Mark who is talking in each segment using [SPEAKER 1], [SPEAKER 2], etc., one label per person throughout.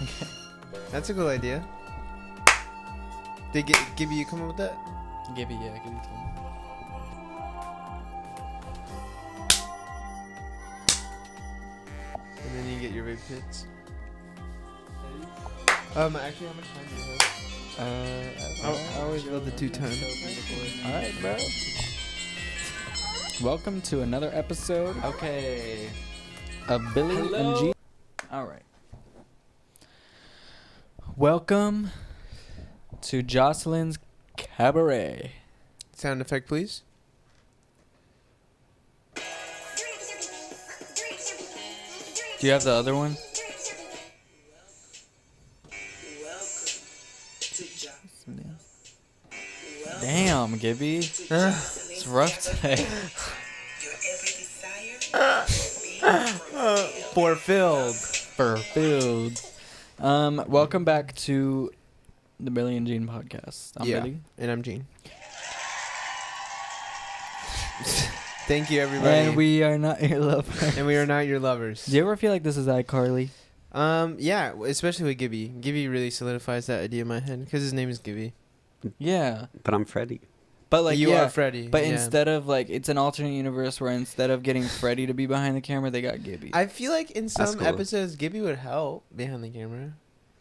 [SPEAKER 1] Okay.
[SPEAKER 2] That's a cool idea. Did Gibby you come up with that?
[SPEAKER 1] Gibby told me.
[SPEAKER 2] And then you get your vape hits. Actually, how much time do you have? I always love the 2 times.
[SPEAKER 1] Alright, bro. Welcome to another episode.
[SPEAKER 2] Okay.
[SPEAKER 1] Of Billie and G. Alright. Welcome to Jocelyn's Cabaret.
[SPEAKER 2] Sound effect, please.
[SPEAKER 1] Do you have the other one? Damn, Gibby. It's rough today. Fulfilled. Welcome back to the Billie and Jean podcast. I'm Billie.
[SPEAKER 2] And I'm Jean. Thank you, everybody.
[SPEAKER 1] And we are not your lovers.
[SPEAKER 2] And we are not your lovers.
[SPEAKER 1] Do you ever feel like this is iCarly?
[SPEAKER 2] Yeah, especially with Gibby. Gibby really solidifies that idea in my head because his name is Gibby.
[SPEAKER 1] Yeah.
[SPEAKER 3] But I'm Freddie.
[SPEAKER 1] But like
[SPEAKER 2] you are Freddie.
[SPEAKER 1] But instead of like, it's an alternate universe where instead of getting Freddie to be behind the camera, they got Gibby.
[SPEAKER 2] I feel like in some episodes, Gibby would help behind the camera.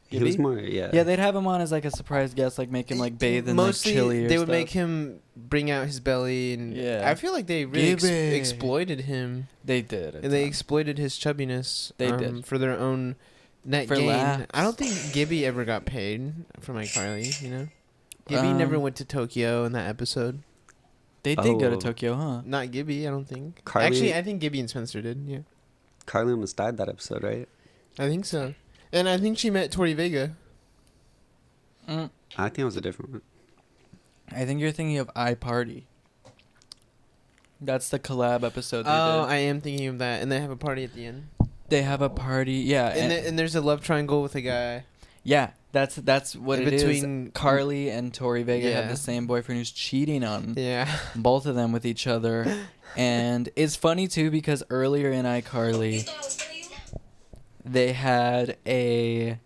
[SPEAKER 3] He was more, yeah.
[SPEAKER 1] Yeah, they'd have him on as like a surprise guest, like make him like bathe in like chili or
[SPEAKER 2] they would
[SPEAKER 1] stuff.
[SPEAKER 2] make him bring out his belly, and
[SPEAKER 1] yeah.
[SPEAKER 2] I feel like they really exploited him.
[SPEAKER 1] They did,
[SPEAKER 2] and they exploited his chubbiness.
[SPEAKER 1] They did
[SPEAKER 2] for their own net gain.
[SPEAKER 1] Laughs.
[SPEAKER 2] I don't think Gibby ever got paid from iCarly. You know, Gibby never went to Tokyo in that episode.
[SPEAKER 1] They did go to Tokyo, huh?
[SPEAKER 2] Not Gibby, I don't think.
[SPEAKER 3] Carly,
[SPEAKER 2] actually, I think Gibby and Spencer did. Yeah.
[SPEAKER 3] Carly almost died that episode, right?
[SPEAKER 2] I think so, and I think she met Tori Vega.
[SPEAKER 3] I think it was a different one.
[SPEAKER 1] I think you're thinking of iParty. That's the collab episode they did.
[SPEAKER 2] I am thinking of that. And they have a party at the end.
[SPEAKER 1] They have a party, yeah.
[SPEAKER 2] And there's a love triangle with a guy.
[SPEAKER 1] Yeah, that's what it
[SPEAKER 2] between
[SPEAKER 1] is. Carly and Tori Vega have the same boyfriend who's cheating on both of them with each other. And it's funny, too, because earlier in iCarly, they had a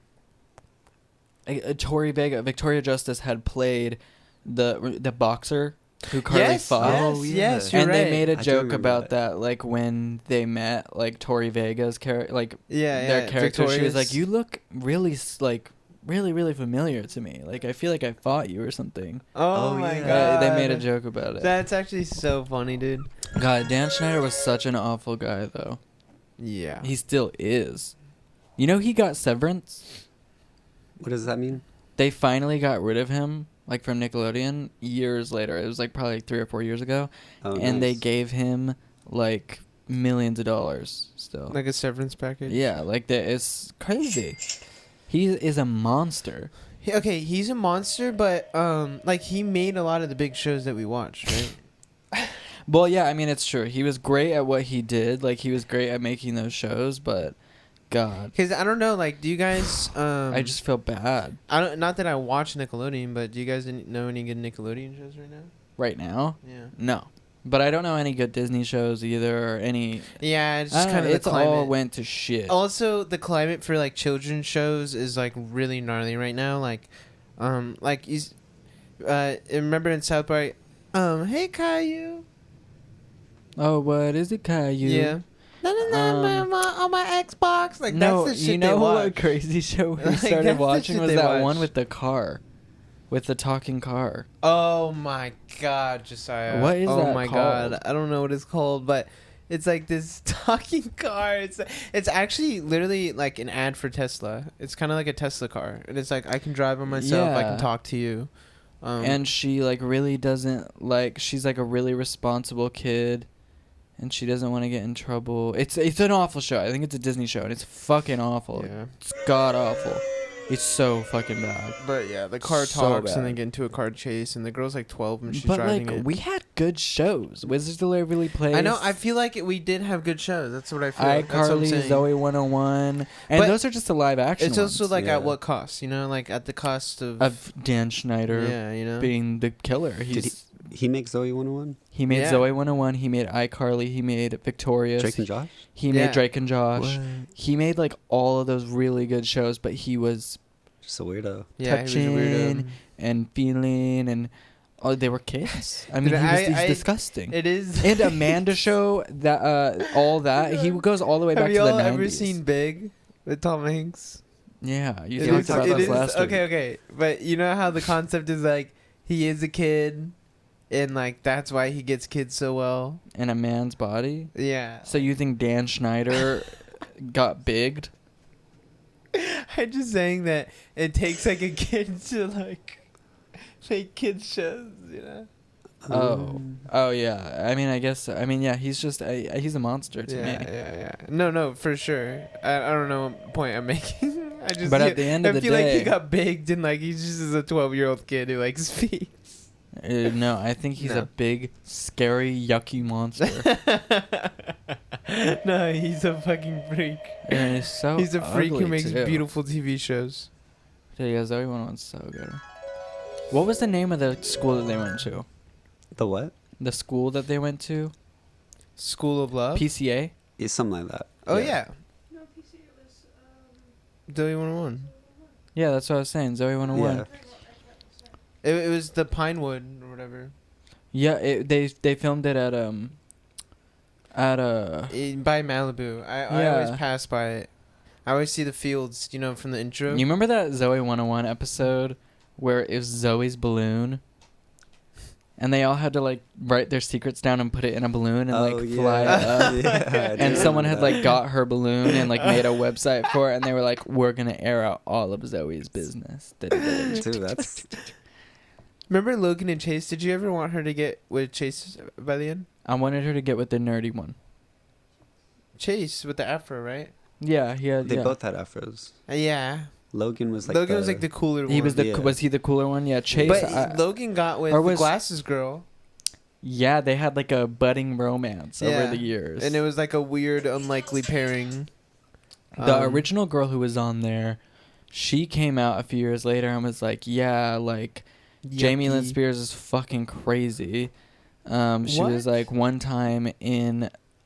[SPEAKER 1] Tori Vega, Victoria Justice had played the boxer who Carly fought.
[SPEAKER 2] Yes, you're
[SPEAKER 1] and
[SPEAKER 2] right.
[SPEAKER 1] they made a joke about that, like when they met, like Tori Vega's character, like their character. Victoria's. She was like, "You look really really familiar to me. Like I feel like I fought you or something."
[SPEAKER 2] Oh my god!
[SPEAKER 1] They made a joke about it.
[SPEAKER 2] That's actually so funny, dude.
[SPEAKER 1] God, Dan Schneider was such an awful guy, though.
[SPEAKER 2] Yeah,
[SPEAKER 1] he still is. You know, he got severance.
[SPEAKER 3] What does that mean?
[SPEAKER 1] They finally got rid of him, like from Nickelodeon, years later. It was like probably 3 or 4 years ago. And they gave him like millions of dollars still.
[SPEAKER 2] Like a severance package?
[SPEAKER 1] Yeah, like that. It's crazy. He is a monster.
[SPEAKER 2] He's a monster, but like he made a lot of the big shows that we watched, right?
[SPEAKER 1] Well, yeah, I mean, it's true. He was great at what he did. Like he was great at making those shows, but God.
[SPEAKER 2] Because I don't know, like, do you guys...
[SPEAKER 1] I just feel bad.
[SPEAKER 2] Not that I watch Nickelodeon, but do you guys know any good Nickelodeon shows right now?
[SPEAKER 1] Right now?
[SPEAKER 2] Yeah.
[SPEAKER 1] No. But I don't know any good Disney shows either, or any...
[SPEAKER 2] Yeah, it's just kind of the climate.
[SPEAKER 1] All went to shit.
[SPEAKER 2] Also, the climate for, like, children's shows is, like, really gnarly right now. Like, remember in South Park, hey, Caillou.
[SPEAKER 1] Oh, what is it, Caillou?
[SPEAKER 2] Yeah. On my Xbox. Like,
[SPEAKER 1] no,
[SPEAKER 2] that's the shit
[SPEAKER 1] you know
[SPEAKER 2] they watch.
[SPEAKER 1] what crazy show we started watching was that one with the car, with the talking car.
[SPEAKER 2] Oh my god, Josiah!
[SPEAKER 1] What is that
[SPEAKER 2] called? Oh my god, I don't know what it's called, but it's like this talking car. It's actually literally like an ad for Tesla. It's kind of like a Tesla car, and it's like I can drive on myself. I can talk to you.
[SPEAKER 1] And she like really doesn't like. She's like a really responsible kid. And she doesn't want to get in trouble. It's an awful show. I think it's a Disney show, and it's fucking awful. Yeah. It's god awful. It's so fucking bad.
[SPEAKER 2] But yeah, the car talks and they get into a car chase, and the girl's like 12 and she's driving it.
[SPEAKER 1] We had good shows. Wizards of Waverly Place.
[SPEAKER 2] I know. I feel like we did have good shows. That's what I feel.
[SPEAKER 1] iCarly, Zoe 101, and those are just the live action.
[SPEAKER 2] It's also like at what cost? You know, like at the cost of
[SPEAKER 1] Dan Schneider.
[SPEAKER 2] Yeah, you know,
[SPEAKER 1] being the killer.
[SPEAKER 3] He makes Zoe 101?
[SPEAKER 1] He made Zoe 101. He made iCarly. He made Victorious.
[SPEAKER 3] Drake and Josh?
[SPEAKER 1] He made Drake and Josh.
[SPEAKER 3] What?
[SPEAKER 1] He made like all of those really good shows, but he was
[SPEAKER 3] Just a weirdo.
[SPEAKER 2] Yeah,
[SPEAKER 1] touching
[SPEAKER 2] he was a weirdo.
[SPEAKER 1] and feeling and they were kids. I mean,
[SPEAKER 2] Dude,
[SPEAKER 1] he's disgusting.
[SPEAKER 2] It is.
[SPEAKER 1] And Amanda Show, that all that he goes all the way back to the 90s.
[SPEAKER 2] Have you ever seen Big with Tom Hanks?
[SPEAKER 1] Yeah, you
[SPEAKER 2] It
[SPEAKER 1] talked
[SPEAKER 2] is-
[SPEAKER 1] about
[SPEAKER 2] it
[SPEAKER 1] this
[SPEAKER 2] is-
[SPEAKER 1] last week.
[SPEAKER 2] Okay, but you know how the concept is like he is a kid, and like that's why he gets kids so well.
[SPEAKER 1] In a man's body.
[SPEAKER 2] Yeah.
[SPEAKER 1] So you think Dan Schneider got bigged?
[SPEAKER 2] I'm just saying that it takes like a kid to like make kids shows, you know.
[SPEAKER 1] Oh yeah. I mean, yeah. He's just he's a monster to me.
[SPEAKER 2] Yeah. No, for sure. I don't know what point I'm making. I just.
[SPEAKER 1] But at the end of the
[SPEAKER 2] I feel like
[SPEAKER 1] day-
[SPEAKER 2] he got bigged and like he's just a 12-year-old kid who likes feet.
[SPEAKER 1] No, I think he's a big, scary, yucky monster.
[SPEAKER 2] No, he's a fucking freak.
[SPEAKER 1] And he's so
[SPEAKER 2] He's a freak who
[SPEAKER 1] ugly,
[SPEAKER 2] makes
[SPEAKER 1] too.
[SPEAKER 2] beautiful TV shows.
[SPEAKER 1] Yeah, Zoe 101's so good. What was the name of the school that they went to?
[SPEAKER 3] The what?
[SPEAKER 1] The school that they went to?
[SPEAKER 2] School of Love.
[SPEAKER 1] PCA?
[SPEAKER 3] It's something like that.
[SPEAKER 2] Oh yeah. Zoe 101.
[SPEAKER 1] Yeah, that's what I was saying. Zoe 101.
[SPEAKER 3] Yeah.
[SPEAKER 2] It was the Pinewood or whatever.
[SPEAKER 1] Yeah, they filmed it at
[SPEAKER 2] By Malibu. I
[SPEAKER 1] Yeah.
[SPEAKER 2] always pass by it. I always see the fields, you know, from the intro.
[SPEAKER 1] You remember that Zoe 101 episode where it was Zoe's balloon? And they all had to like write their secrets down and put it in a balloon and fly it up.
[SPEAKER 3] Yeah, I
[SPEAKER 1] And
[SPEAKER 3] do
[SPEAKER 1] someone had
[SPEAKER 3] remember
[SPEAKER 1] like
[SPEAKER 3] that.
[SPEAKER 1] got her balloon and like made a website for it, and they were like, "We're gonna air out all of Zoe's business."
[SPEAKER 3] Dude, that's
[SPEAKER 2] Remember Logan and Chase? Did you ever want her to get with Chase by the end?
[SPEAKER 1] I wanted her to get with the nerdy one.
[SPEAKER 2] Chase with the afro, right?
[SPEAKER 1] Yeah, he had.
[SPEAKER 3] they
[SPEAKER 1] yeah.
[SPEAKER 3] both had afros.
[SPEAKER 2] Yeah.
[SPEAKER 3] Logan was like
[SPEAKER 2] Logan was like the cooler one.
[SPEAKER 1] He was
[SPEAKER 3] Yeah.
[SPEAKER 1] was he the cooler one? Yeah, Chase.
[SPEAKER 2] But Logan got with
[SPEAKER 1] or
[SPEAKER 2] the
[SPEAKER 1] was-
[SPEAKER 2] glasses girl.
[SPEAKER 1] Yeah, they had like a budding romance
[SPEAKER 2] Yeah.
[SPEAKER 1] over the years.
[SPEAKER 2] And it was like a weird, unlikely pairing.
[SPEAKER 1] The original girl who was on there, she came out a few years later and was like, "Yeah, like Jamie Lynn
[SPEAKER 2] yucky.
[SPEAKER 1] Spears is fucking crazy." She
[SPEAKER 2] What?
[SPEAKER 1] was like one time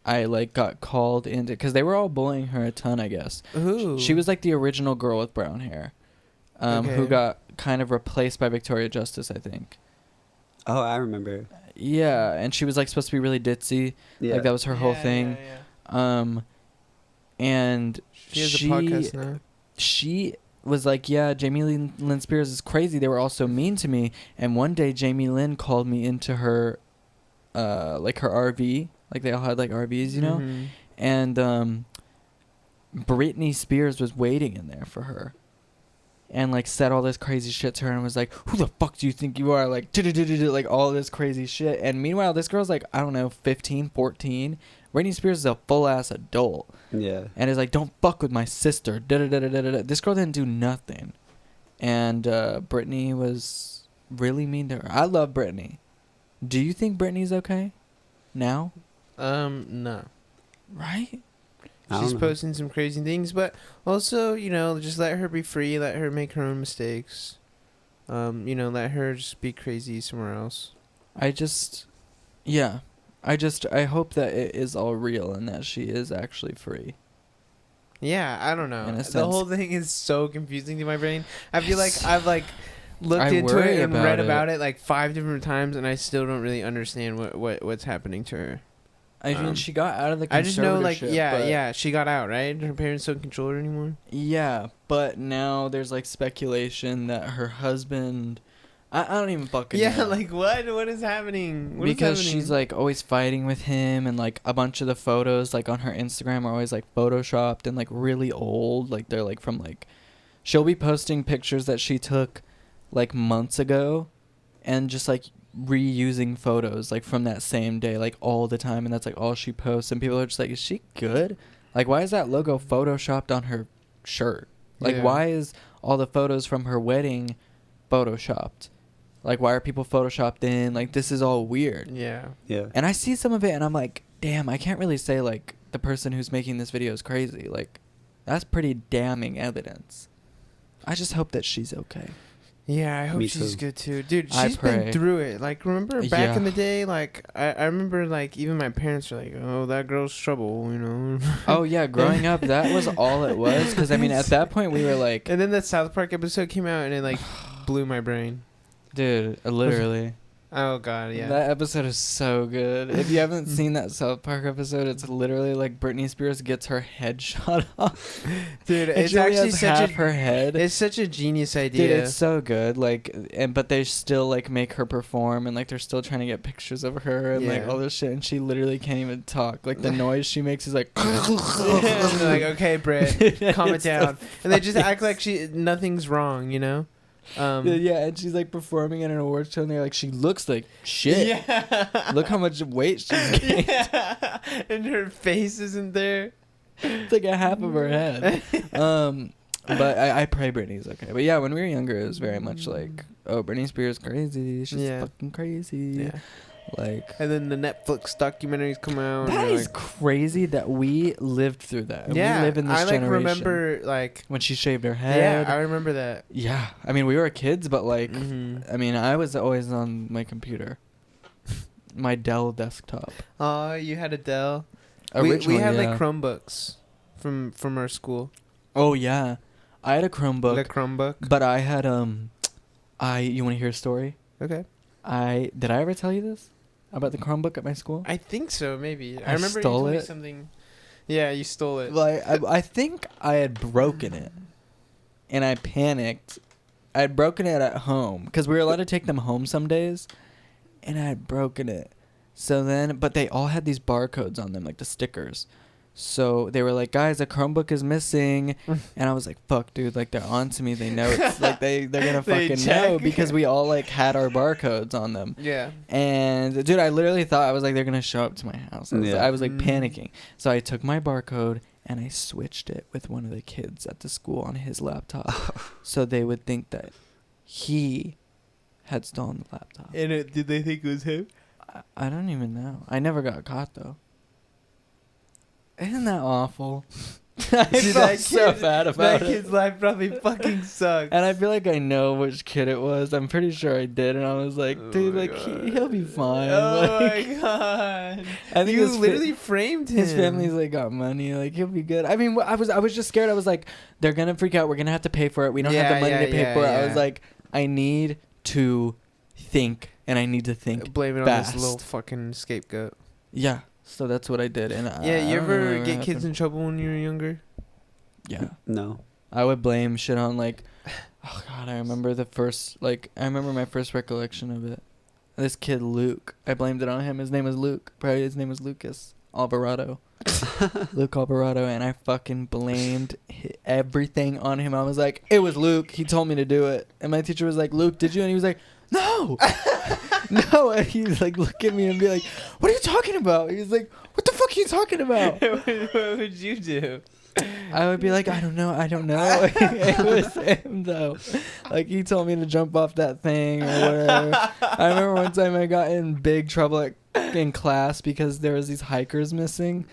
[SPEAKER 1] I like got called into because they were all bullying her a ton, I guess.
[SPEAKER 2] Who?
[SPEAKER 1] She was like the original girl with brown hair, who
[SPEAKER 2] Okay.
[SPEAKER 1] got kind of replaced by Victoria Justice, I think.
[SPEAKER 3] Oh, I remember.
[SPEAKER 1] Yeah, and she was like supposed to be really ditzy.
[SPEAKER 3] Yeah.
[SPEAKER 1] Like that was her whole thing. And
[SPEAKER 2] She has a podcast now.
[SPEAKER 1] she was like, "Yeah, Jamie Lynn Spears is crazy. They were all so mean to me." And one day, Jamie Lynn called me into her, like her RV. Like they all had like RVs, you know.
[SPEAKER 2] Mhm.
[SPEAKER 1] And Britney Spears was waiting in there for her, and like said all this crazy shit to her, and was like, "Who the fuck do you think you are?" Like, like all this crazy shit. And meanwhile, this girl's like, I don't know, 15, 14. Britney Spears is a full ass adult.
[SPEAKER 3] Yeah.
[SPEAKER 1] And is like, "Don't fuck with my sister." This girl didn't do nothing. And Britney was really mean to her. I love Britney. Do you think Britney's okay now?
[SPEAKER 2] No.
[SPEAKER 1] Right?
[SPEAKER 3] I don't
[SPEAKER 2] She's
[SPEAKER 3] know.
[SPEAKER 2] posting some crazy things, but also, you know, just let her be free. Let her make her own mistakes. You know, let her just be crazy somewhere else.
[SPEAKER 1] I hope that it is all real and that she is actually free.
[SPEAKER 2] Yeah, I don't know.
[SPEAKER 1] In a
[SPEAKER 2] The
[SPEAKER 1] sense.
[SPEAKER 2] whole thing is so confusing to my brain. I feel like I've like looked
[SPEAKER 1] I
[SPEAKER 2] into
[SPEAKER 1] worry
[SPEAKER 2] it and
[SPEAKER 1] about
[SPEAKER 2] read
[SPEAKER 1] it.
[SPEAKER 2] about it like 5 different times, and I still don't really understand what's happening to her.
[SPEAKER 1] I mean, she got out of the conservatorship.
[SPEAKER 2] I just know, like,
[SPEAKER 1] but-
[SPEAKER 2] yeah, she got out, right? Her parents don't control her anymore.
[SPEAKER 1] Yeah, but now there's like speculation that her husband... I don't even fucking know.
[SPEAKER 2] Yeah, like what? What is happening? What is
[SPEAKER 1] Because
[SPEAKER 2] happening?
[SPEAKER 1] she's like always fighting with him, and like a bunch of the photos like on her Instagram are always like photoshopped and like really old. Like they're like from like... She'll be posting pictures that she took like months ago and just like reusing photos like from that same day like all the time, and that's like all she posts, and people are just like, "Is she good? Like why is that logo photoshopped on her shirt? Like
[SPEAKER 2] Yeah.
[SPEAKER 1] why is all the photos from her wedding photoshopped? Like why are people photoshopped in? Like this is all weird."
[SPEAKER 2] Yeah.
[SPEAKER 3] Yeah.
[SPEAKER 1] And I see some of it and I'm like, damn, I can't really say like the person who's making this video is crazy. Like that's pretty damning evidence. I just hope that she's okay.
[SPEAKER 2] Yeah, I hope
[SPEAKER 3] Me
[SPEAKER 2] she's
[SPEAKER 3] too.
[SPEAKER 2] good too, dude.
[SPEAKER 1] I
[SPEAKER 2] She's been
[SPEAKER 1] pray.
[SPEAKER 2] through it. Like, remember back in
[SPEAKER 1] Yeah.
[SPEAKER 2] the day? Like, I remember like even my parents were like, "Oh, that girl's trouble," you know.
[SPEAKER 1] Oh yeah, growing up, that was all it was. Because I mean, at that point, we were like,
[SPEAKER 2] And then the South Park episode came out, and it like blew my brain.
[SPEAKER 1] dude, literally.
[SPEAKER 2] Oh God, yeah.
[SPEAKER 1] That episode is so good. If you haven't seen that South Park episode, it's literally like Britney Spears gets her head shot off.
[SPEAKER 2] Dude,
[SPEAKER 1] And
[SPEAKER 2] it's
[SPEAKER 1] she only
[SPEAKER 2] actually
[SPEAKER 1] has
[SPEAKER 2] such
[SPEAKER 1] half
[SPEAKER 2] a
[SPEAKER 1] her head.
[SPEAKER 2] it's such a genius idea.
[SPEAKER 1] Dude, it's so good. Like, but they still like make her perform, and like they're still trying to get pictures of her and like
[SPEAKER 2] Yeah.
[SPEAKER 1] all this shit, and she literally can't even talk. Like the noise she makes is like.
[SPEAKER 2] And they're like, okay, Britt, calm it
[SPEAKER 1] It's so
[SPEAKER 2] down. And they just
[SPEAKER 1] funny.
[SPEAKER 2] act like nothing's wrong, you know?
[SPEAKER 1] Yeah, and she's like performing at an awards show, and they're like, she looks like shit.
[SPEAKER 2] Yeah.
[SPEAKER 1] Look how much weight she's gained.
[SPEAKER 2] Yeah. And her face isn't there.
[SPEAKER 1] It's like a half of her head. But I pray Britney's okay. But yeah, when we were younger, it was very much like, oh, Britney Spears crazy. She's
[SPEAKER 2] Yeah.
[SPEAKER 1] fucking crazy.
[SPEAKER 2] Yeah.
[SPEAKER 1] Like,
[SPEAKER 2] And then the Netflix documentaries come out.
[SPEAKER 1] that
[SPEAKER 2] and you're
[SPEAKER 1] is crazy that we lived through that. And
[SPEAKER 2] yeah.
[SPEAKER 1] we live in this
[SPEAKER 2] I like
[SPEAKER 1] generation.
[SPEAKER 2] remember like.
[SPEAKER 1] When she shaved her head.
[SPEAKER 2] Yeah, I remember that.
[SPEAKER 1] Yeah. I mean, we were kids, but like,
[SPEAKER 2] Mhm.
[SPEAKER 1] I mean, I was always on my computer. My Dell desktop.
[SPEAKER 2] Oh, you had a Dell.
[SPEAKER 1] Originally,
[SPEAKER 2] we had
[SPEAKER 1] yeah.
[SPEAKER 2] like Chromebooks from our school.
[SPEAKER 1] Oh yeah, I had a Chromebook,
[SPEAKER 2] The Chromebook.
[SPEAKER 1] but I had you want to hear a story?
[SPEAKER 2] Okay.
[SPEAKER 1] Did I ever tell you this about the Chromebook at my school?
[SPEAKER 2] I think so, maybe.
[SPEAKER 1] I
[SPEAKER 2] I remember you
[SPEAKER 1] stole
[SPEAKER 2] told me
[SPEAKER 1] it.
[SPEAKER 2] something. Yeah, you stole it.
[SPEAKER 1] Like I think I had broken it, and I panicked. I had broken it at home because we were allowed to take them home some days, and I had broken it. So then, but they all had these barcodes on them, like the stickers. So they were like, guys, a Chromebook is missing. And I was like, fuck, dude, like they're on to me. They know it's like they're gonna
[SPEAKER 2] They
[SPEAKER 1] fucking
[SPEAKER 2] check.
[SPEAKER 1] know because we all like had our barcodes on them.
[SPEAKER 2] Yeah.
[SPEAKER 1] And dude, I literally thought I was like, they're gonna show up to my house.
[SPEAKER 3] Yeah.
[SPEAKER 1] I was like
[SPEAKER 2] Mm.
[SPEAKER 1] panicking. So I took my barcode and I switched it with one of the kids at the school on his laptop. So they would think that he had stolen the laptop.
[SPEAKER 2] And did they think it was him?
[SPEAKER 1] I don't even know. I never got caught though. Isn't that awful? I
[SPEAKER 2] Dude,
[SPEAKER 1] felt so bad about
[SPEAKER 2] that
[SPEAKER 1] it.
[SPEAKER 2] kid's life probably fucking sucks.
[SPEAKER 1] And I feel like I know which kid it was. I'm pretty sure I did. And I was like,
[SPEAKER 2] Oh
[SPEAKER 1] dude,
[SPEAKER 2] my
[SPEAKER 1] like
[SPEAKER 2] God.
[SPEAKER 1] he'll be fine.
[SPEAKER 2] Oh
[SPEAKER 1] like,
[SPEAKER 2] my God.
[SPEAKER 1] I think
[SPEAKER 2] You
[SPEAKER 1] his
[SPEAKER 2] literally framed him.
[SPEAKER 1] his family's like got money. Like he'll be good. I mean, I was just scared. I was like, they're gonna freak out. We're gonna have to pay for it. We don't have
[SPEAKER 2] Yeah,
[SPEAKER 1] the money
[SPEAKER 2] yeah,
[SPEAKER 1] to pay
[SPEAKER 2] yeah,
[SPEAKER 1] for it. I
[SPEAKER 2] yeah.
[SPEAKER 1] was like, I need to think, and I need to think.
[SPEAKER 2] Blame it on
[SPEAKER 1] fast.
[SPEAKER 2] this little fucking scapegoat.
[SPEAKER 1] Yeah. So that's what I did. And
[SPEAKER 2] Yeah, you
[SPEAKER 1] I don't
[SPEAKER 2] ever
[SPEAKER 1] know what
[SPEAKER 2] get kids
[SPEAKER 1] happened.
[SPEAKER 2] in trouble when you were younger?
[SPEAKER 1] Yeah.
[SPEAKER 3] No.
[SPEAKER 1] I would blame shit on like, oh god, I remember my first recollection of it. This kid Luke, I blamed it on him. His name was Luke. Probably his name was Lucas Alvarado. Luke Alvarado, and I fucking blamed everything on him. I was like, it was Luke. He told me to do it, and my teacher was like, Luke, did you? And he was like, no, no. And he was like, look at me and be like, what are you talking about? He was like, what the fuck are you talking about?
[SPEAKER 2] What would you do?
[SPEAKER 1] I would be like, I don't know. It was him though. Like he told me to jump off that thing or whatever. I remember one time I got in big trouble in class because there was these hikers missing.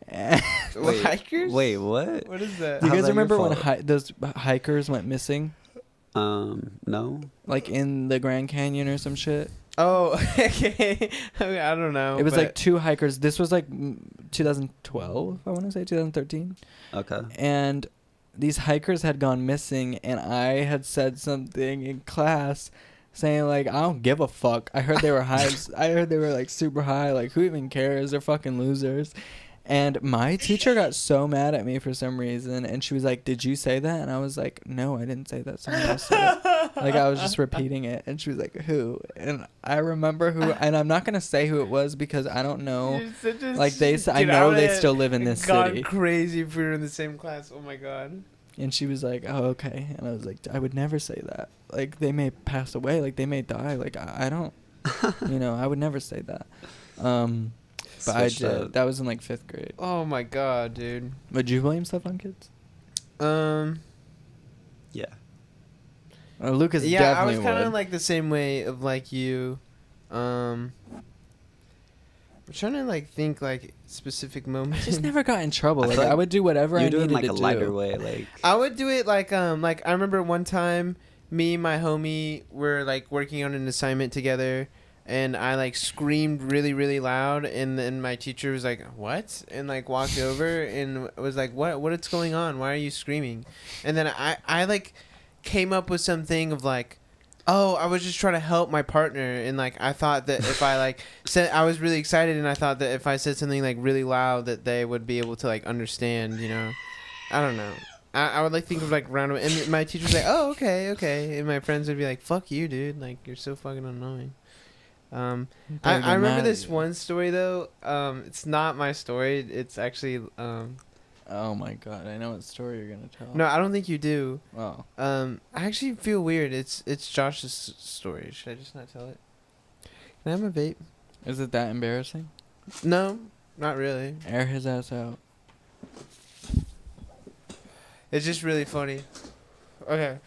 [SPEAKER 3] Wait,
[SPEAKER 2] Hikers?
[SPEAKER 3] Wait, what?
[SPEAKER 2] What is that?
[SPEAKER 1] Do you
[SPEAKER 3] How's
[SPEAKER 1] guys
[SPEAKER 3] that your
[SPEAKER 1] remember when
[SPEAKER 3] fault?
[SPEAKER 1] those hikers went missing,
[SPEAKER 3] No.
[SPEAKER 1] like in the Grand Canyon or some shit?
[SPEAKER 2] Oh, okay. I don't know.
[SPEAKER 1] It was
[SPEAKER 2] but-
[SPEAKER 1] like two hikers. This was like 2012, I want to say 2013.
[SPEAKER 3] Okay.
[SPEAKER 1] And these hikers had gone missing, and I had said something in class saying like, I don't give a fuck. I heard they were high. I heard they were like super high. Like, who even cares? They're fucking losers. And my teacher got so mad at me for some reason, and she was like, did you say that? And I was like, no, I didn't say that. Someone else said it. Like, I was just repeating it. And she was like, who? And I remember who, and I'm not going to say who it was because I don't know.
[SPEAKER 2] You're such a
[SPEAKER 1] Like, I
[SPEAKER 2] Dude,
[SPEAKER 1] know
[SPEAKER 2] I
[SPEAKER 1] they
[SPEAKER 2] would've
[SPEAKER 1] still live in this
[SPEAKER 2] gone
[SPEAKER 1] city.
[SPEAKER 2] crazy if we were in the same class. Oh my God.
[SPEAKER 1] And she was like, oh, okay. And I was like, I would never say that. Like, they may pass away. Like, they may die. Like, I don't, I would never say that. But I
[SPEAKER 3] Switched
[SPEAKER 1] did.
[SPEAKER 3] up.
[SPEAKER 1] That was in, like, 5th grade.
[SPEAKER 2] Oh my God, dude.
[SPEAKER 1] Would you blame stuff on kids?
[SPEAKER 3] Yeah.
[SPEAKER 1] Lucas
[SPEAKER 2] Yeah, I
[SPEAKER 1] definitely
[SPEAKER 2] was kind
[SPEAKER 1] would.
[SPEAKER 2] of like the same way of like you. I'm trying to like think like specific
[SPEAKER 1] I
[SPEAKER 2] moments.
[SPEAKER 1] just never got in trouble.
[SPEAKER 3] I
[SPEAKER 1] Like,
[SPEAKER 3] feel
[SPEAKER 1] I
[SPEAKER 3] like
[SPEAKER 1] would do whatever I
[SPEAKER 3] You're doing
[SPEAKER 1] needed
[SPEAKER 3] like
[SPEAKER 1] to
[SPEAKER 3] a
[SPEAKER 1] do.
[SPEAKER 3] lighter way, like.
[SPEAKER 2] I would do it like I remember one time me and my homie were like working on an assignment together, and I like screamed really really loud, and then my teacher was like, "What?" and like walked over and was like, What's going on? Why are you screaming?" And then I like came up with something of like, "Oh, I was just trying to help my partner," and like I thought that if I like said, I was really excited, and I thought that if I said something like really loud that they would be able to like understand, you know. I don't know. I would like think of like random, and my teacher would say, "Oh, okay," and my friends would be like, "Fuck you, dude! Like you're so fucking annoying." I remember this one story though. It's not my story. It's actually
[SPEAKER 1] Oh my god, I know what story you're gonna tell.
[SPEAKER 2] no, I don't think you do.
[SPEAKER 1] Oh.
[SPEAKER 2] I actually feel weird. It's Josh's story. Should I just not tell it? Can I have a vape?
[SPEAKER 1] Is it that embarrassing?
[SPEAKER 2] No, not really.
[SPEAKER 1] Air his ass out.
[SPEAKER 2] It's just really funny. Okay.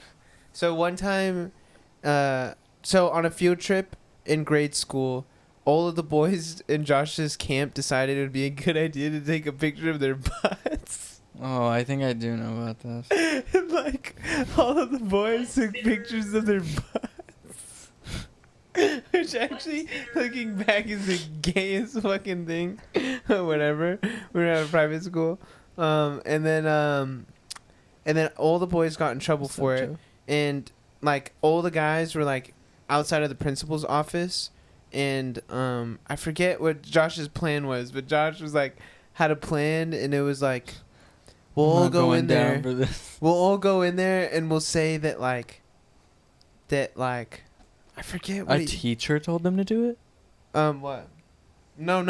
[SPEAKER 2] So one time, so on a field trip in grade school, all of the boys in Josh's camp decided it would be a good idea to take a picture of their butts.
[SPEAKER 1] Oh, I think I do know about this.
[SPEAKER 2] And like, all of the boys took pictures of their butts. Which actually, looking back, is the gayest fucking thing. Whatever. We were at a private school. And then all the boys got in trouble for it. And, like, all the guys were, like, outside of the principal's office. And I forget what Josh's plan was. But Josh was, like, had a plan. And it was, like, we'll all go in there. We'll all go in there and we'll say that, like, I forget what
[SPEAKER 1] a teacher told them to do it?
[SPEAKER 2] What? No.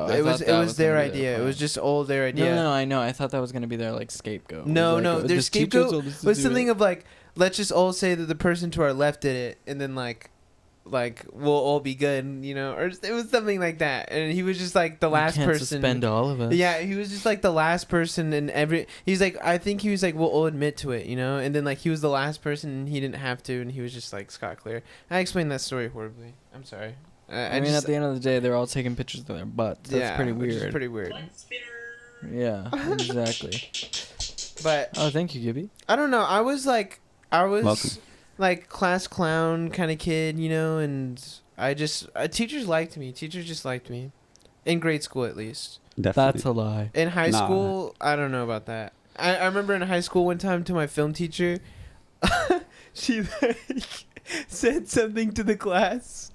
[SPEAKER 1] It
[SPEAKER 2] was their idea. It was just all their idea.
[SPEAKER 1] No, I know. I thought that was gonna be their like scapegoat.
[SPEAKER 2] No. Their scapegoat was something of like, let's just all say that the person to our left did it, and then like we'll all be good, you know, or it was something like that. And he was just like the last person.
[SPEAKER 1] Suspend all of us.
[SPEAKER 2] Yeah, he was just like the last person, and he's like, I think he was like, we'll all admit to it, you know. And then like he was the last person, and he didn't have to, and he was just like scot clear. I explained that story horribly. I'm sorry.
[SPEAKER 1] I mean, at the end of the day, they're all taking pictures of their butts. That's pretty weird.
[SPEAKER 2] Which is pretty weird.
[SPEAKER 1] Yeah, exactly.
[SPEAKER 2] But
[SPEAKER 1] thank you, Gibby.
[SPEAKER 2] I don't know. I was
[SPEAKER 3] Welcome.
[SPEAKER 2] like class clown kind of kid, you know, and I just teachers liked me. Teachers just liked me, in grade school at least.
[SPEAKER 3] Definitely.
[SPEAKER 1] That's a lie.
[SPEAKER 2] In high school, I don't know about that. I remember in high school one time to my film teacher, she like said something to the class.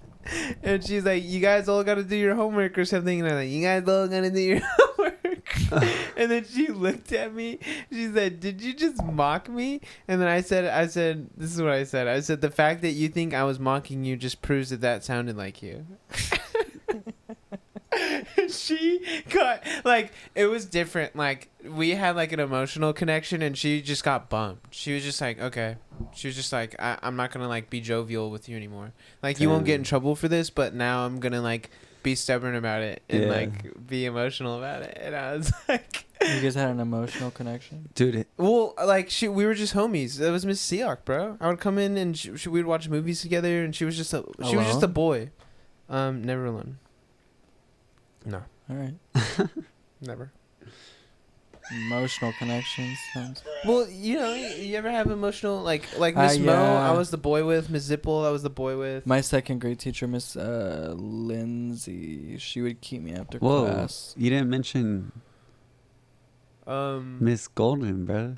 [SPEAKER 2] And she's like, "You guys all gotta do your homework or something." And I'm like, "You guys all gotta do your homework." And then she looked at me. She said, "Did you just mock me?" And then I said, "This is what I said. I said, the fact that you think I was mocking you just proves that sounded like you." She got like, it was different. Like we had like an emotional connection, and she just got bummed. She was just like, okay. She was just like, I'm not gonna like be jovial with you anymore. Like you won't get in trouble for this, but now I'm gonna like be stubborn about it and like be emotional about it. And I was like,
[SPEAKER 1] you guys had an emotional connection,
[SPEAKER 2] dude. Well, like we were just homies. That was Miss Seok, bro. I would come in and we'd watch movies together, and she was just a boy. Never alone. No.
[SPEAKER 1] All right.
[SPEAKER 2] Never.
[SPEAKER 1] Emotional connections.
[SPEAKER 2] Well, you know, you ever have emotional like Miss Mo? I was the boy with Miss Zipple. I was the boy with
[SPEAKER 1] my second grade teacher, Miss Lindsay. She would keep me after
[SPEAKER 3] Whoa,
[SPEAKER 1] class.
[SPEAKER 3] You didn't mention Miss Golden, bro.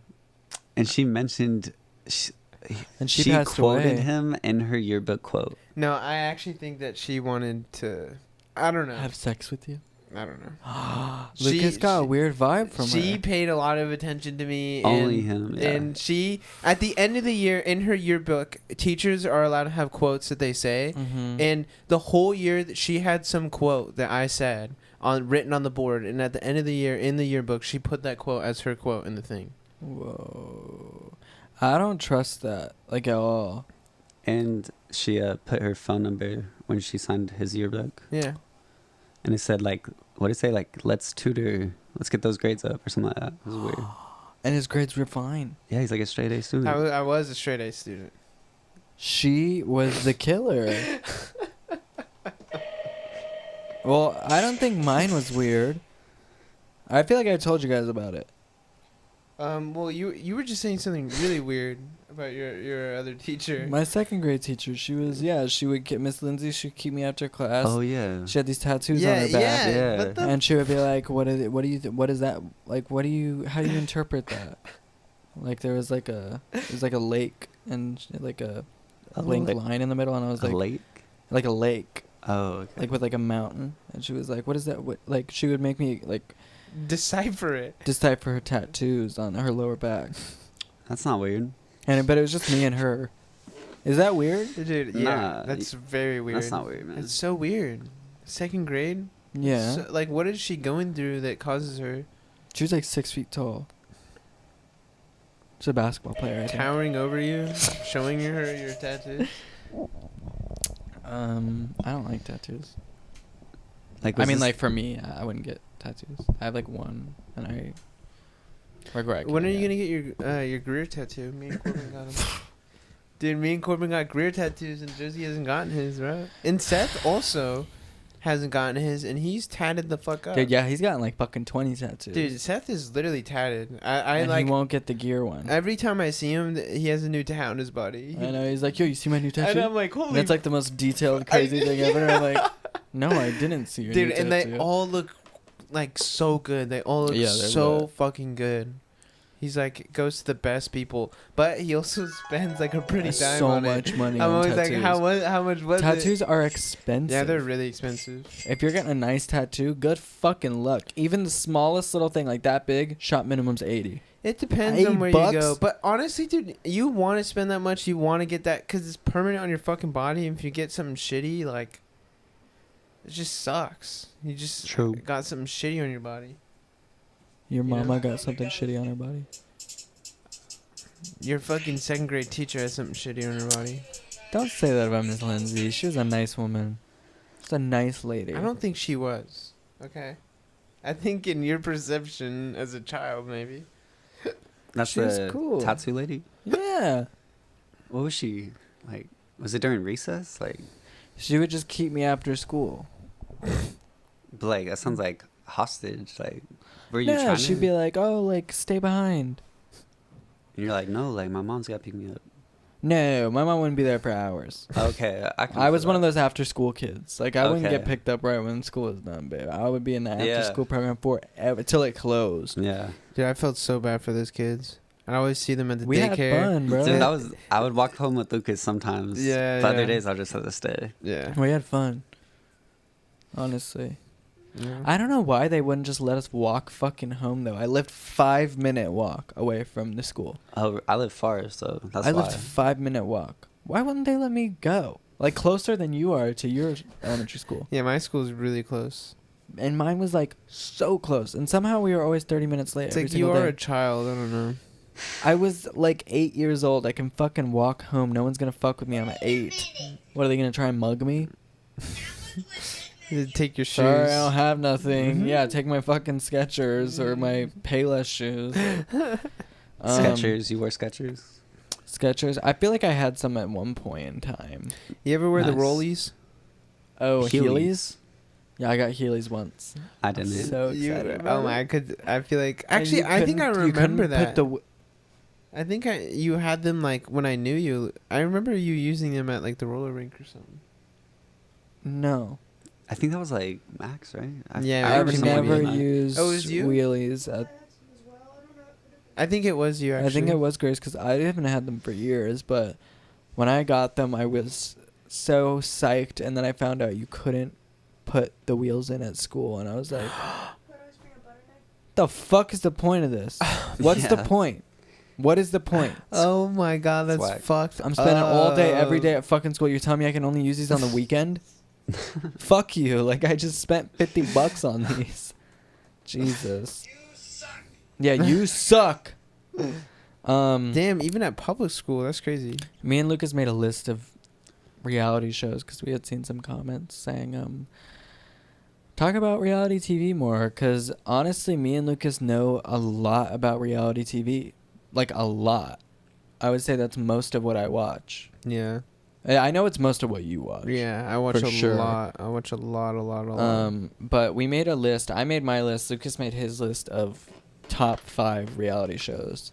[SPEAKER 3] And she mentioned she
[SPEAKER 1] passed
[SPEAKER 3] quoted
[SPEAKER 1] away.
[SPEAKER 3] him in her yearbook quote.
[SPEAKER 2] No, I actually think that she wanted to. I don't know.
[SPEAKER 1] Have sex with you?
[SPEAKER 2] I don't know.
[SPEAKER 1] Lucas got a weird vibe from her.
[SPEAKER 2] She paid a lot of attention to me.
[SPEAKER 3] Only him, yeah.
[SPEAKER 2] And she, at the end of the year, in her yearbook, teachers are allowed to have quotes that they say.
[SPEAKER 1] Mm-hmm.
[SPEAKER 2] And the whole year, she had some quote that I said written on the board. And at the end of the year, in the yearbook, she put that quote as her quote in the thing.
[SPEAKER 1] Whoa. I don't trust that, like, at all.
[SPEAKER 3] And she put her phone number when she signed his yearbook.
[SPEAKER 2] Yeah.
[SPEAKER 3] And it said, like, what did it say? Like, let's get those grades up or something like that. It was weird.
[SPEAKER 1] And his grades were fine.
[SPEAKER 3] Yeah, he's like a straight A student.
[SPEAKER 2] I was a straight A student.
[SPEAKER 1] She was the killer. Well, I don't think mine was weird. I feel like I told you guys about it.
[SPEAKER 2] Well, you were just saying something really weird about your other teacher.
[SPEAKER 1] My second grade teacher, she would get Miss Lindsay. She'd keep me after class.
[SPEAKER 3] Oh yeah.
[SPEAKER 1] She had these tattoos on her back.
[SPEAKER 3] Yeah.
[SPEAKER 2] What the
[SPEAKER 1] And she would be like, "What is it? What do you? What is that? Like, what do you? How do you interpret that?" Like there was like a lake and like a blank line in the middle, and I was like,
[SPEAKER 3] lake?
[SPEAKER 1] like a lake,
[SPEAKER 3] Oh, okay.
[SPEAKER 1] like with like a mountain, and she was like, "What is that? What?" Like she would make me like
[SPEAKER 2] decipher it.
[SPEAKER 1] decipher her tattoos on her lower back,
[SPEAKER 3] That's not weird.
[SPEAKER 1] but it was just me and her. Is that weird?
[SPEAKER 2] Dude, yeah,
[SPEAKER 3] Nah,
[SPEAKER 2] that's very weird.
[SPEAKER 3] That's not weird, man.
[SPEAKER 2] It's so weird. Second grade?
[SPEAKER 1] Yeah.
[SPEAKER 2] So, like, what is she going through that causes her
[SPEAKER 1] She was like 6 feet tall. She's a basketball player. I think.
[SPEAKER 2] towering over you, showing her your tattoos?
[SPEAKER 1] I don't like tattoos.
[SPEAKER 3] Like,
[SPEAKER 1] I
[SPEAKER 3] was
[SPEAKER 1] mean,
[SPEAKER 3] this-
[SPEAKER 1] like for me, I wouldn't get tattoos. I have like one, and I regret.
[SPEAKER 2] When are you
[SPEAKER 1] getting
[SPEAKER 2] gonna get your Greer tattoo? Me and Corbin got him. Dude, me and Corbin got Greer tattoos, and Josie hasn't gotten his, right? And Seth also hasn't gotten his, and he's tatted the fuck up.
[SPEAKER 1] Dude, yeah, he's gotten like fucking 20 tattoos.
[SPEAKER 2] Dude, Seth is literally tatted. I
[SPEAKER 1] and
[SPEAKER 2] like
[SPEAKER 1] he won't get the gear one.
[SPEAKER 2] every time I see him, he has a new tat on his body.
[SPEAKER 1] I know. He's like, "Yo, you see my new tattoo?"
[SPEAKER 2] And I'm like,
[SPEAKER 1] And
[SPEAKER 2] holy.
[SPEAKER 1] it's like the most detailed, crazy thing ever. And I'm like, "No, I didn't see your
[SPEAKER 2] Dude,
[SPEAKER 1] new
[SPEAKER 2] and
[SPEAKER 1] tattoo."
[SPEAKER 2] they all look like so good. They all look
[SPEAKER 1] Yeah, they're
[SPEAKER 2] so
[SPEAKER 1] lit.
[SPEAKER 2] fucking good. He's like goes to the best people, but he also spends like a pretty dime
[SPEAKER 1] so
[SPEAKER 2] on
[SPEAKER 1] much
[SPEAKER 2] it.
[SPEAKER 1] money
[SPEAKER 2] I'm
[SPEAKER 1] on
[SPEAKER 2] always
[SPEAKER 1] tattoos.
[SPEAKER 2] like, how much was it?
[SPEAKER 1] Tattoos are expensive.
[SPEAKER 2] Yeah, they're really expensive.
[SPEAKER 1] If you're getting a nice tattoo, good fucking luck. Even the smallest little thing like that big, shop minimum's 80.
[SPEAKER 2] It depends on where
[SPEAKER 1] $8?
[SPEAKER 2] you go. But honestly, dude, you want to spend that much. You want to get that because it's permanent on your fucking body. And if you get something shitty, like, it just sucks. You just
[SPEAKER 3] True.
[SPEAKER 2] got something shitty on your body.
[SPEAKER 1] Your
[SPEAKER 2] You know?
[SPEAKER 1] mama got something shitty on her body.
[SPEAKER 2] Your fucking second grade teacher has something shitty on her body.
[SPEAKER 1] Don't say that about Miss Lindsay. She was a nice woman. She's a nice lady.
[SPEAKER 2] I don't think she was. Okay. I think in your perception as a child, maybe.
[SPEAKER 3] That's
[SPEAKER 1] She was
[SPEAKER 3] the
[SPEAKER 1] cool.
[SPEAKER 3] tattoo lady?
[SPEAKER 1] Yeah.
[SPEAKER 3] What was she? Like, was it during recess? Like,
[SPEAKER 1] She would just keep me after school.
[SPEAKER 3] but like, that sounds like hostage. Like, were you
[SPEAKER 1] No,
[SPEAKER 3] trying
[SPEAKER 1] she'd
[SPEAKER 3] to?
[SPEAKER 1] be like, "Oh, like stay behind."
[SPEAKER 3] And you're like, no, like, my mom's got to pick me up.
[SPEAKER 1] No, my mom wouldn't be there for hours.
[SPEAKER 3] Okay,
[SPEAKER 1] I was one of those after school kids. Like I wouldn't
[SPEAKER 3] Okay.
[SPEAKER 1] get picked up right when school was done, babe. I would be in the after
[SPEAKER 3] Yeah.
[SPEAKER 1] school program forever till it closed.
[SPEAKER 3] Yeah.
[SPEAKER 2] Dude, I felt so bad for those kids. I always see them at the
[SPEAKER 1] We had
[SPEAKER 2] daycare.
[SPEAKER 1] fun, bro.
[SPEAKER 3] Dude, I would walk home with Lucas sometimes.
[SPEAKER 2] Yeah,
[SPEAKER 3] But other
[SPEAKER 2] yeah.
[SPEAKER 3] days I'll just have to stay.
[SPEAKER 2] Yeah.
[SPEAKER 1] We had fun. Honestly.
[SPEAKER 2] Yeah.
[SPEAKER 1] I don't know why they wouldn't just let us walk fucking home though. I lived 5-minute walk away from the school.
[SPEAKER 3] Oh, I live far, so that's
[SPEAKER 1] I
[SPEAKER 3] why.
[SPEAKER 1] lived 5-minute walk. Why wouldn't they let me go? Like closer than you are to your elementary school.
[SPEAKER 2] Yeah, my school's really close.
[SPEAKER 1] And mine was like so close. And somehow we were always 30 minutes late.
[SPEAKER 2] It's
[SPEAKER 1] every
[SPEAKER 2] like you
[SPEAKER 1] single
[SPEAKER 2] are
[SPEAKER 1] day.
[SPEAKER 2] a child. I don't know.
[SPEAKER 1] I was like 8 years old. I can fucking walk home. No one's gonna fuck with me. I'm 8. What are they gonna try and mug me?
[SPEAKER 2] You take your shoes.
[SPEAKER 1] Sorry, I don't have nothing.
[SPEAKER 2] Mhm.
[SPEAKER 1] Yeah, take my fucking Skechers or my Payless shoes.
[SPEAKER 3] Skechers, you wear Skechers?
[SPEAKER 1] Skechers. I feel like I had some at one point in time.
[SPEAKER 2] You ever wear the
[SPEAKER 3] Nice.
[SPEAKER 2] rollies?
[SPEAKER 1] Oh,
[SPEAKER 3] Heelys.
[SPEAKER 1] Heelys? Yeah, I got Heelys once.
[SPEAKER 3] I didn't.
[SPEAKER 1] So
[SPEAKER 2] You-
[SPEAKER 1] excited.
[SPEAKER 2] oh
[SPEAKER 1] about
[SPEAKER 2] my!
[SPEAKER 1] it.
[SPEAKER 2] I feel like
[SPEAKER 1] And
[SPEAKER 2] actually
[SPEAKER 1] you
[SPEAKER 2] I think I
[SPEAKER 1] couldn't- you couldn't
[SPEAKER 2] remember that.
[SPEAKER 1] Put the
[SPEAKER 2] I think you had them like when I knew you. I remember you using them at like the roller rink or something.
[SPEAKER 1] no.
[SPEAKER 3] I think that was like Max, right?
[SPEAKER 2] Yeah,
[SPEAKER 1] I
[SPEAKER 2] remember someone
[SPEAKER 1] never
[SPEAKER 2] using that.
[SPEAKER 1] used
[SPEAKER 2] Oh, it was you?
[SPEAKER 1] wheelies.
[SPEAKER 2] I think it was you. Actually.
[SPEAKER 1] I think it was Grace because I haven't had them for years. But when I got them, I was so psyched, and then I found out you couldn't put the wheels in at school, and I was like, "The fuck is the point of this? What's the
[SPEAKER 3] Yeah.
[SPEAKER 1] point? What is the point?
[SPEAKER 2] Oh my god, that's
[SPEAKER 3] Swag.
[SPEAKER 2] fucked.
[SPEAKER 1] I'm spending all day, every day
[SPEAKER 2] up.
[SPEAKER 1] at fucking school. You're telling me I can only use these on the weekend? Fuck you! Like I just spent $50 on these. Jesus. Yeah, you suck.
[SPEAKER 2] Damn, even at public school, that's crazy.
[SPEAKER 1] Me and Lucas made a list of reality shows because we had seen some comments saying, talk about reality TV more. Because honestly, me and Lucas know a lot about reality TV. Like, a lot. I would say that's most of what I watch.
[SPEAKER 2] Yeah.
[SPEAKER 1] I know it's most of what you watch.
[SPEAKER 2] Yeah, I watch
[SPEAKER 1] For
[SPEAKER 2] a
[SPEAKER 1] sure.
[SPEAKER 2] lot. I watch a lot.
[SPEAKER 1] But we made a list. I made my list. Lucas made his list of top 5 reality shows.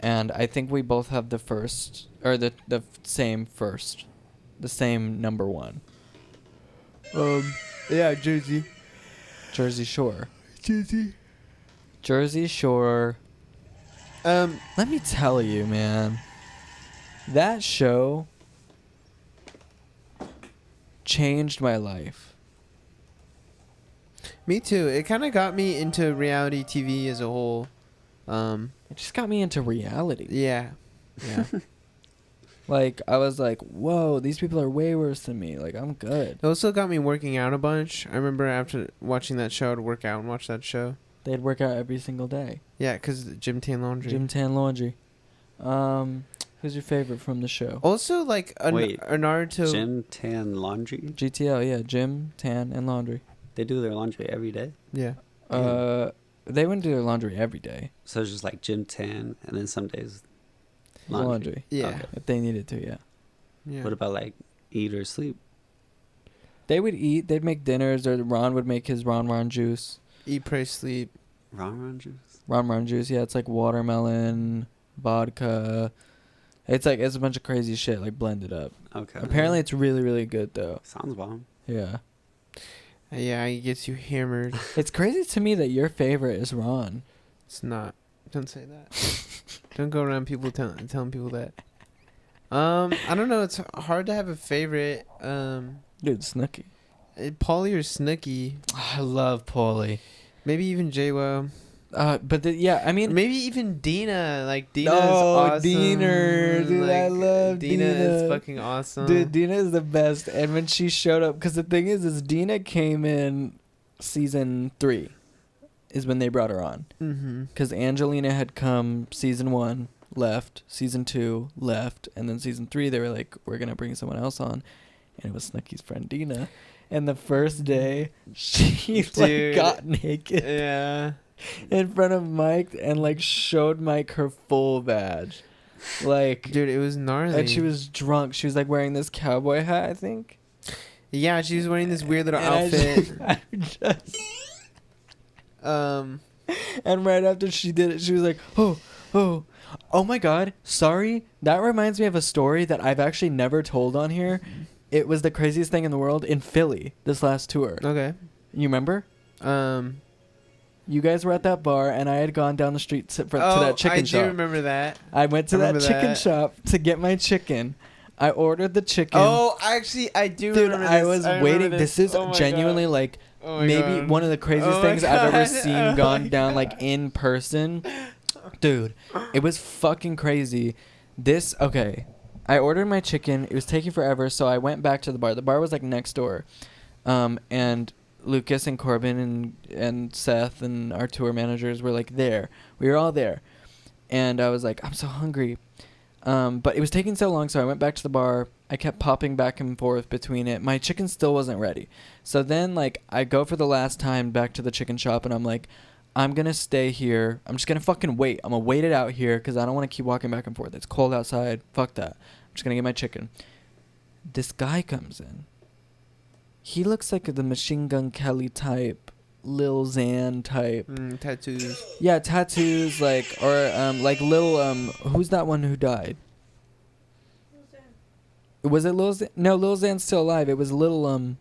[SPEAKER 1] And I think we both have the first, or the same first, the same number 1.
[SPEAKER 2] Yeah, Jersey.
[SPEAKER 1] Jersey Shore. Jersey Shore. Let me tell you, man. That show changed my life.
[SPEAKER 2] Me too. It kind of got me into reality TV as a whole.
[SPEAKER 1] It just got me into reality.
[SPEAKER 2] Yeah. Yeah.
[SPEAKER 1] Like, I was like, whoa, these people are way worse than me. Like, I'm good.
[SPEAKER 2] It also got me working out a bunch. I remember after watching that show, I'd work out and watch that show.
[SPEAKER 1] They'd work out every single day.
[SPEAKER 2] Yeah, because Gym Tan Laundry.
[SPEAKER 1] Gym Tan Laundry. Who's your favorite from the show?
[SPEAKER 2] Also, like, a Naruto...
[SPEAKER 3] Gym Tan Laundry?
[SPEAKER 1] GTL, yeah. Gym, Tan, and Laundry.
[SPEAKER 3] They do their laundry every day?
[SPEAKER 2] Yeah.
[SPEAKER 1] They wouldn't do their laundry every day.
[SPEAKER 3] So it's just like Gym Tan, and then some days
[SPEAKER 1] laundry.
[SPEAKER 2] Yeah.
[SPEAKER 3] Okay.
[SPEAKER 1] If they needed to, yeah.
[SPEAKER 2] Yeah.
[SPEAKER 3] What about like eat or sleep?
[SPEAKER 1] They would eat. They'd make dinners, or Ron would make his Ron juice.
[SPEAKER 2] Eat, pray, sleep.
[SPEAKER 3] Ron juice?
[SPEAKER 1] Ron juice, yeah. It's like watermelon, vodka. It's a bunch of crazy shit, like blended up.
[SPEAKER 3] Okay.
[SPEAKER 1] Apparently it's really, really good, though.
[SPEAKER 3] Sounds bomb.
[SPEAKER 1] Yeah.
[SPEAKER 2] Yeah, it gets you hammered.
[SPEAKER 1] It's crazy to me that your favorite is Ron.
[SPEAKER 2] It's not. Don't say that. Don't go around people telling people that. I don't know. It's hard to have a favorite.
[SPEAKER 1] Dude, Snooki.
[SPEAKER 2] Paulie or Snooki.
[SPEAKER 1] I love Paulie.
[SPEAKER 2] Maybe even JWO.
[SPEAKER 1] Yeah, I mean...
[SPEAKER 2] Maybe even Dina. Like, Dina is awesome.
[SPEAKER 1] Dina. Dude,
[SPEAKER 2] like,
[SPEAKER 1] I love Dina.
[SPEAKER 2] Dina is fucking awesome.
[SPEAKER 1] Dude, Dina is the best. And when she showed up... Because the thing is Dina came in season 3. Is when they brought her on.
[SPEAKER 2] Mm-hmm.
[SPEAKER 1] Because Angelina had come season 1, left. Season 2, left. And then season 3, they were like, we're going to bring someone else on. And it was Snooki's friend Dina. And the first day, she like got naked.
[SPEAKER 2] Yeah.
[SPEAKER 1] In front of Mike and like showed Mike her full badge. Like,
[SPEAKER 2] dude, it was gnarly.
[SPEAKER 1] And she was drunk. She was like wearing this cowboy hat, I think.
[SPEAKER 2] Yeah, she was wearing this weird little outfit.
[SPEAKER 1] And right after she did it, she was like, oh my God, sorry. That reminds me of a story that I've actually never told on here. It was the craziest thing in the world in Philly this last tour.
[SPEAKER 2] Okay.
[SPEAKER 1] You remember? You guys were at that bar, and I had gone down the street to that chicken shop.
[SPEAKER 2] I do remember that.
[SPEAKER 1] I went to that chicken shop to get my chicken. I ordered the chicken.
[SPEAKER 2] Oh, actually, I do remember this.
[SPEAKER 1] I was waiting. This is genuinely
[SPEAKER 2] God.
[SPEAKER 1] Like
[SPEAKER 2] maybe
[SPEAKER 1] one of the craziest things I've ever seen gone down like in person. Dude, it was fucking crazy. Okay. I ordered my chicken. It was taking forever, so I went back to the bar. The bar was like next door. And Lucas and Corbin and Seth and our tour managers were like there. We were all there. And I was like, I'm so hungry. But it was taking so long, so I went back to the bar. I kept popping back and forth between it. My chicken still wasn't ready. So then like I go for the last time back to the chicken shop, and I'm like, I'm going to stay here. I'm just going to fucking wait. I'm going to wait it out here because I don't want to keep walking back and forth. It's cold outside. Fuck that. I'm just going to get my chicken. This guy comes in. He looks like the Machine Gun Kelly type, Lil Xan type.
[SPEAKER 2] Tattoos.
[SPEAKER 1] Yeah, tattoos, like, or, like Lil, who's that one who died? Was it Lil Xan? No, Lil Xan's still alive. It was Lil,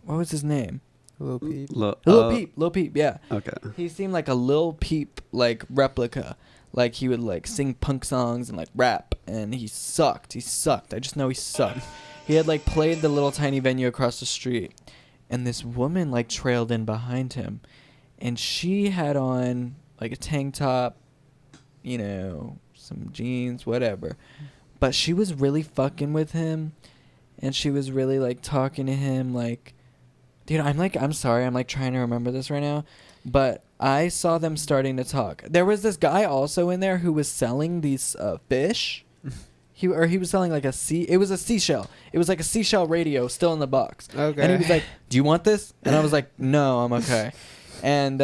[SPEAKER 1] what was his name?
[SPEAKER 2] Lil Peep.
[SPEAKER 1] Lil Peep, yeah.
[SPEAKER 3] Okay.
[SPEAKER 1] He seemed like a Lil Peep, like, replica. Like, he would, like, sing punk songs and, like, rap. And he sucked. I just know he sucked. He had, like, played the little tiny venue across the street. And this woman, like, trailed in behind him. And she had on, like, a tank top, you know, some jeans, whatever. But she was really fucking with him. And she was really, like, talking to him, like... Dude, I'm sorry. I'm, like, trying to remember this right now. But I saw them starting to talk. There was this guy also in there who was selling these fish. He was selling, like, it was a seashell. It was, like, a seashell radio still in the box.
[SPEAKER 2] Okay.
[SPEAKER 1] And he was like, do you want this? And I was like, no, I'm okay. And,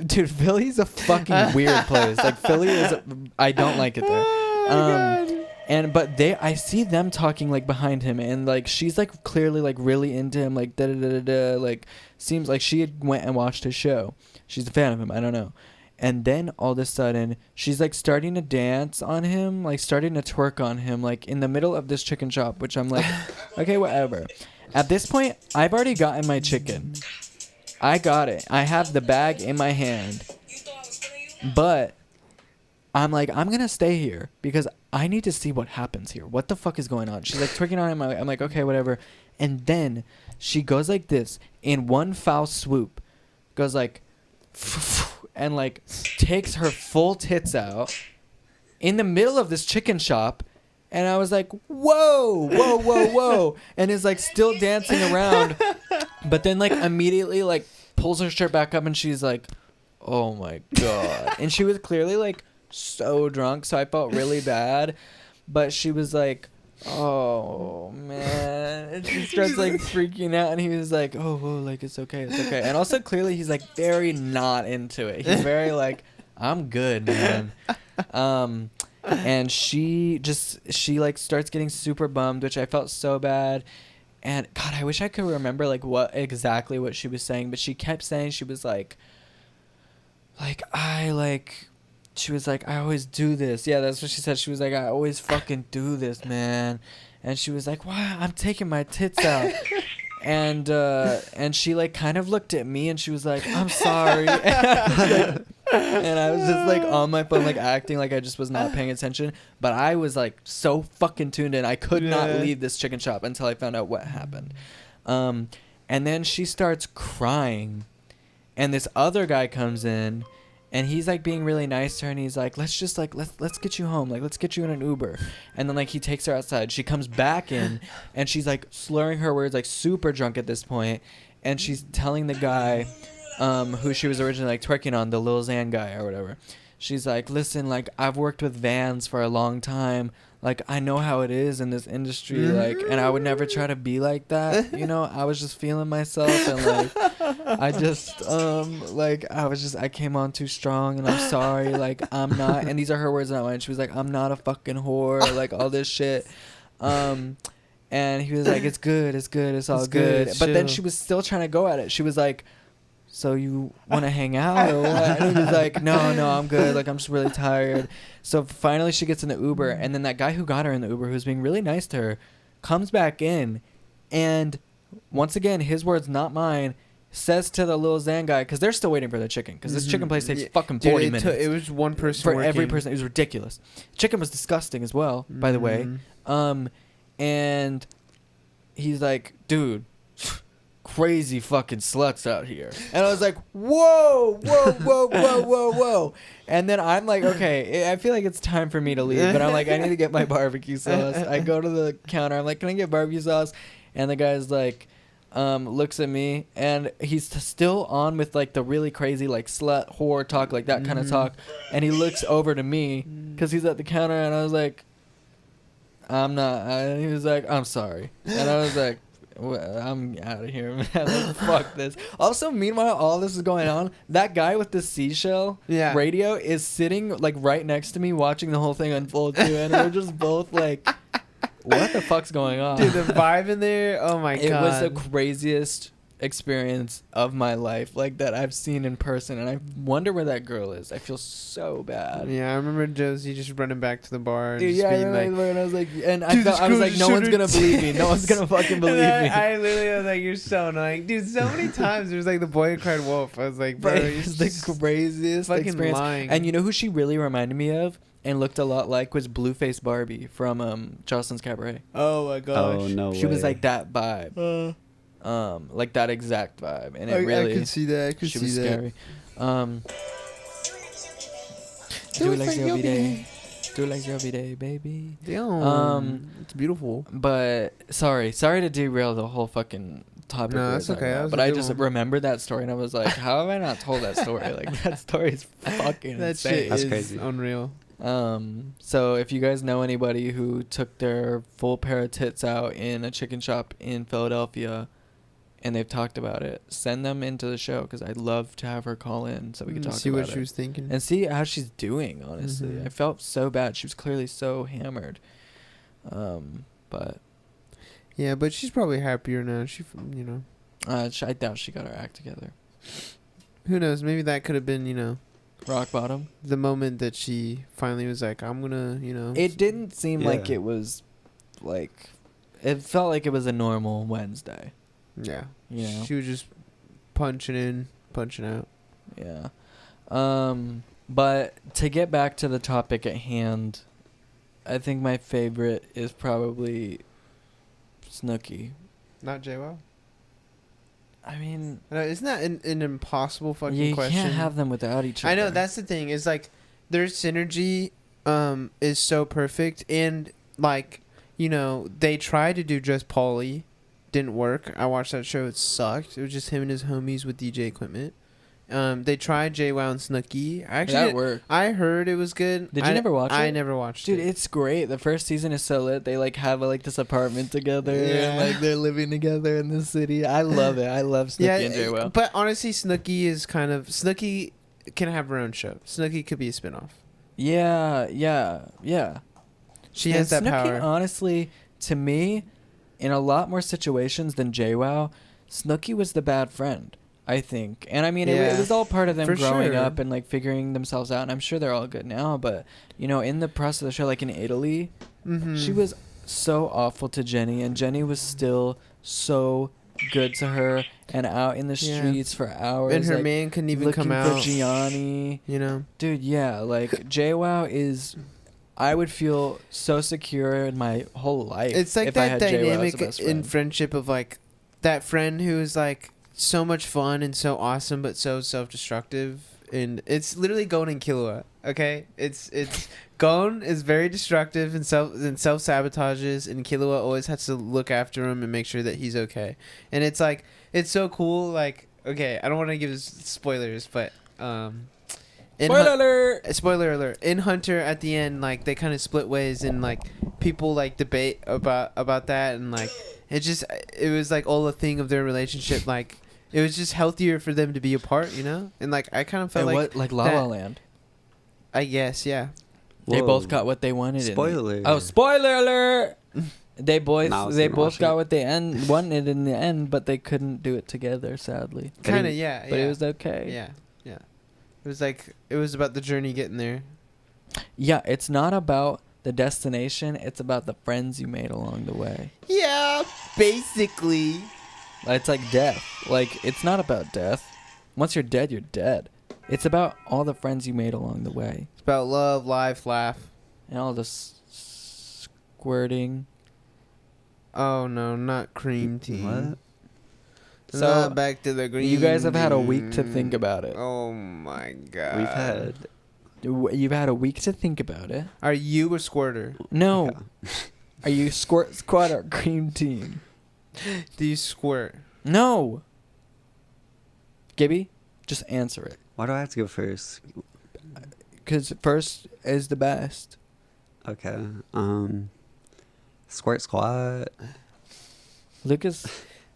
[SPEAKER 1] dude, Philly's a fucking weird place. Like, Philly is... I don't like it there. But I see them talking like behind him, and like she's like clearly like really into him, like da da da da da. Like seems like she had went and watched his show. She's a fan of him. I don't know. And then all of a sudden, she's like starting to dance on him, like starting to twerk on him, like in the middle of this chicken shop, which I'm like, okay, whatever. At this point, I've already gotten my chicken. I got it. I have the bag in my hand. But I'm like, I'm going to stay here because I need to see what happens here. What the fuck is going on? She's like twerking on him. I'm like, okay, whatever. And then she goes like this in one foul swoop, goes like, and like takes her full tits out in the middle of this chicken shop. And I was like, whoa, whoa, whoa, whoa. And is like still dancing around. But then like immediately like pulls her shirt back up and she's like, oh my God. And she was clearly like so drunk. So I felt really bad. But she was like, oh man. And she starts like freaking out. And he was like, oh, like it's okay. It's okay. And also clearly he's like very not into it. He's very like, I'm good, man. And she like starts getting super bummed, which I felt so bad. And God, I wish I could remember like what she was saying, but she kept saying she was like she was like, I always do this. Yeah, that's what she said. She was like, I always fucking do this, man. And she was like, wow, I'm taking my tits out. And she like kind of looked at me and she was like, I'm sorry. And I was just like on my phone, like acting like I just was not paying attention. But I was like so fucking tuned in. I could not leave this chicken shop until I found out what happened. And then she starts crying. And this other guy comes in. And he's like being really nice to her. And he's like, let's just like, let's get you home. Like, let's get you in an Uber. And then like he takes her outside. She comes back in. And she's like slurring her words, like super drunk at this point. And she's telling the guy... who she was originally like twerking on, the Lil Xan guy or whatever. She's like, listen, like I've worked with Vans for a long time. Like I know how it is in this industry. Like, and I would never try to be like that. You know, I was just feeling myself and like, I just, I came on too strong and I'm sorry. Like I'm not, and these are her words, not mine. She was like, I'm not a fucking whore. Like all this shit. And he was like, it's good. It's all good. But then she was still trying to go at it. She was like, so you want to hang out or what? And he was like, no, I'm good. Like, I'm just really tired. So finally she gets in the Uber. And then that guy who got her in the Uber, who's being really nice to her, comes back in. And once again, his words, not mine, says to the Lil Xan guy, because they're still waiting for the chicken. Because this chicken place takes fucking 40 minutes.
[SPEAKER 2] It was one person
[SPEAKER 1] for
[SPEAKER 2] working.
[SPEAKER 1] every person. It was ridiculous. Chicken was disgusting as well, by the way. And he's like, dude, crazy fucking sluts out here. And I was like, whoa. And then I'm like, okay, I feel like it's time for me to leave. But I'm like, I need to get my barbecue sauce. I go to the counter. I'm like, can I get barbecue sauce? And the guy's like, looks at me. And he's still on with like the really crazy like slut, whore talk, like that kind of talk. And he looks over to me because he's at the counter. And I was like, I'm not. And he was like, I'm sorry. And I was like, I'm out of here, man. Like, fuck this. Also, meanwhile, all this is going on. That guy with the seashell radio is sitting like right next to me, watching the whole thing unfold too, and we're just both like, "What the fuck's going on?"
[SPEAKER 2] Dude, the vibe in there. Oh my god!
[SPEAKER 1] It was the craziest experience of my life, like that I've seen in person, and I wonder where that girl is. I feel so bad.
[SPEAKER 2] Yeah, I remember Josie just running back to the bar. And
[SPEAKER 1] Dude,
[SPEAKER 2] just being like,
[SPEAKER 1] and I was like, and I was like, no one's gonna believe me. No one's gonna fucking believe me.
[SPEAKER 2] I literally was like, you're so annoying, dude. So many times there was like the boy who cried wolf. I was like, bro,
[SPEAKER 1] it's the craziest
[SPEAKER 2] fucking
[SPEAKER 1] experience.
[SPEAKER 2] lying.
[SPEAKER 1] And you know who she really reminded me of and looked a lot like was Blueface Barbie from Jocelyn's Cabaret.
[SPEAKER 2] Oh my gosh.
[SPEAKER 3] Oh no.
[SPEAKER 1] She was like that vibe. Like that exact vibe, and it really.
[SPEAKER 2] I could see that. I could see that.
[SPEAKER 1] She was scary. Do it like zero day. Do it like zero day, baby.
[SPEAKER 2] Damn. It's beautiful.
[SPEAKER 1] But sorry to derail the whole fucking topic.
[SPEAKER 2] No, that's okay.
[SPEAKER 1] But I just remembered that story, and I was like, how have I not told that story? Like that story is fucking
[SPEAKER 2] that
[SPEAKER 1] insane.
[SPEAKER 2] shit
[SPEAKER 3] That's
[SPEAKER 2] is
[SPEAKER 3] crazy.
[SPEAKER 2] Unreal.
[SPEAKER 1] So if you guys know anybody who took their full pair of tits out in a chicken shop in Philadelphia and they've talked about it, send them into the show because I'd love to have her call in so we can talk
[SPEAKER 2] see
[SPEAKER 1] about
[SPEAKER 2] what
[SPEAKER 1] it.
[SPEAKER 2] she was thinking
[SPEAKER 1] And see how she's doing, honestly. I felt so bad. She was clearly so hammered. But
[SPEAKER 2] Yeah, but she's probably happier now. She, you know,
[SPEAKER 1] I doubt she got her act together.
[SPEAKER 2] who knows? Maybe that could have been, you know,
[SPEAKER 1] Rock bottom.
[SPEAKER 2] the moment that she finally was like, I'm gonna, you know.
[SPEAKER 1] It didn't seem like
[SPEAKER 3] Yeah.
[SPEAKER 1] it was like. It felt like it was a normal Wednesday.
[SPEAKER 2] Yeah.
[SPEAKER 1] You know?
[SPEAKER 2] She was just punching in, punching out.
[SPEAKER 1] Yeah. But to get back to the topic at hand, I think my favorite is probably Snooki.
[SPEAKER 2] Not JWoww?
[SPEAKER 1] I mean,
[SPEAKER 2] Isn't that an impossible fucking
[SPEAKER 1] you
[SPEAKER 2] question?
[SPEAKER 1] can't have them without each other.
[SPEAKER 2] I know, that's the thing. Is like their synergy is so perfect, and like, you know, they tried to do just Pauly, didn't work. I watched that show, it sucked. It was just him and his homies with DJ equipment. They tried JWoww and Snooki.
[SPEAKER 1] That worked.
[SPEAKER 2] I heard it was good.
[SPEAKER 1] Did you never watch it?
[SPEAKER 2] I never watched
[SPEAKER 1] Dude,
[SPEAKER 2] it.
[SPEAKER 1] it's great. The first season is so lit. They like have like this apartment together,
[SPEAKER 2] Yeah.
[SPEAKER 1] and like they're living together in the city. I love it. I love Snooki and JWoww.
[SPEAKER 2] But honestly, Snooki can have her own show. Snooki could be a spinoff.
[SPEAKER 1] Yeah.
[SPEAKER 2] She has that
[SPEAKER 1] Snooki,
[SPEAKER 2] power.
[SPEAKER 1] honestly, to me, in a lot more situations than JWoww, Snooki was the bad friend, I think. And I mean,
[SPEAKER 2] Yeah.
[SPEAKER 1] it was all part of them
[SPEAKER 2] For
[SPEAKER 1] growing
[SPEAKER 2] sure.
[SPEAKER 1] up and like figuring themselves out. And I'm sure they're all good now. But, you know, in the process of the show, like in Italy,
[SPEAKER 2] Mm-hmm.
[SPEAKER 1] she was so awful to Jenny. And Jenny was still so good to her and out in the
[SPEAKER 2] Yeah.
[SPEAKER 1] streets for hours.
[SPEAKER 2] And her
[SPEAKER 1] like,
[SPEAKER 2] man couldn't even
[SPEAKER 1] looking
[SPEAKER 2] come
[SPEAKER 1] for
[SPEAKER 2] out.
[SPEAKER 1] Gianni.
[SPEAKER 2] You know?
[SPEAKER 1] Dude, yeah, like JWoww is. I would feel so secure in my whole life.
[SPEAKER 2] It's like
[SPEAKER 1] if I
[SPEAKER 2] that
[SPEAKER 1] had JWoww as a
[SPEAKER 2] dynamic
[SPEAKER 1] best
[SPEAKER 2] in
[SPEAKER 1] friend.
[SPEAKER 2] friendship of like that friend who is like so much fun and so awesome but so self-destructive, and it's literally Gon and Killua. Okay, it's Gon is very destructive and self-sabotages, and Killua always has to look after him and make sure that he's okay. And it's like it's so cool. Like, okay, I don't want to give spoilers, but spoiler alert. In Hunter, at the end, like they kind of split ways, and like people like debate about that, and like it was like all a thing of their relationship. Like it was just healthier for them to be apart, you know. And like I kind of felt
[SPEAKER 1] like La La
[SPEAKER 2] that-
[SPEAKER 1] Land.
[SPEAKER 2] I guess, yeah.
[SPEAKER 1] They
[SPEAKER 3] Whoa.
[SPEAKER 1] both got what they wanted.
[SPEAKER 3] Spoiler.
[SPEAKER 1] Oh, spoiler alert! They both
[SPEAKER 3] Nah, I was
[SPEAKER 1] they
[SPEAKER 3] gonna
[SPEAKER 1] both
[SPEAKER 3] watch
[SPEAKER 1] got
[SPEAKER 3] it.
[SPEAKER 1] what they wanted in the end, but they couldn't do it together, sadly.
[SPEAKER 2] Kind of, yeah.
[SPEAKER 1] But
[SPEAKER 2] yeah.
[SPEAKER 1] it was okay.
[SPEAKER 2] Yeah. It was about the journey getting there.
[SPEAKER 1] Yeah, it's not about the destination. It's about the friends you made along the way.
[SPEAKER 2] Yeah, basically.
[SPEAKER 1] It's like death. Like, it's not about death. Once you're dead, you're dead. It's about all the friends you made along the way.
[SPEAKER 2] It's about love, life, laugh.
[SPEAKER 1] And all the squirting.
[SPEAKER 2] Oh no, not cream team.
[SPEAKER 3] What?
[SPEAKER 1] So,
[SPEAKER 2] Not back to the green.
[SPEAKER 1] You guys have had a week to
[SPEAKER 2] team.
[SPEAKER 1] think about it.
[SPEAKER 2] Oh my god.
[SPEAKER 3] We've had.
[SPEAKER 1] You've had a week to think about it.
[SPEAKER 2] Are you a squirter?
[SPEAKER 1] No.
[SPEAKER 3] Yeah.
[SPEAKER 1] Are you squirt, squad, or cream team?
[SPEAKER 2] Do you squirt?
[SPEAKER 1] No. Gibby, just answer it.
[SPEAKER 3] Why do I have to go first?
[SPEAKER 1] Because first is the best.
[SPEAKER 3] Okay. Squirt squad.
[SPEAKER 1] Lucas,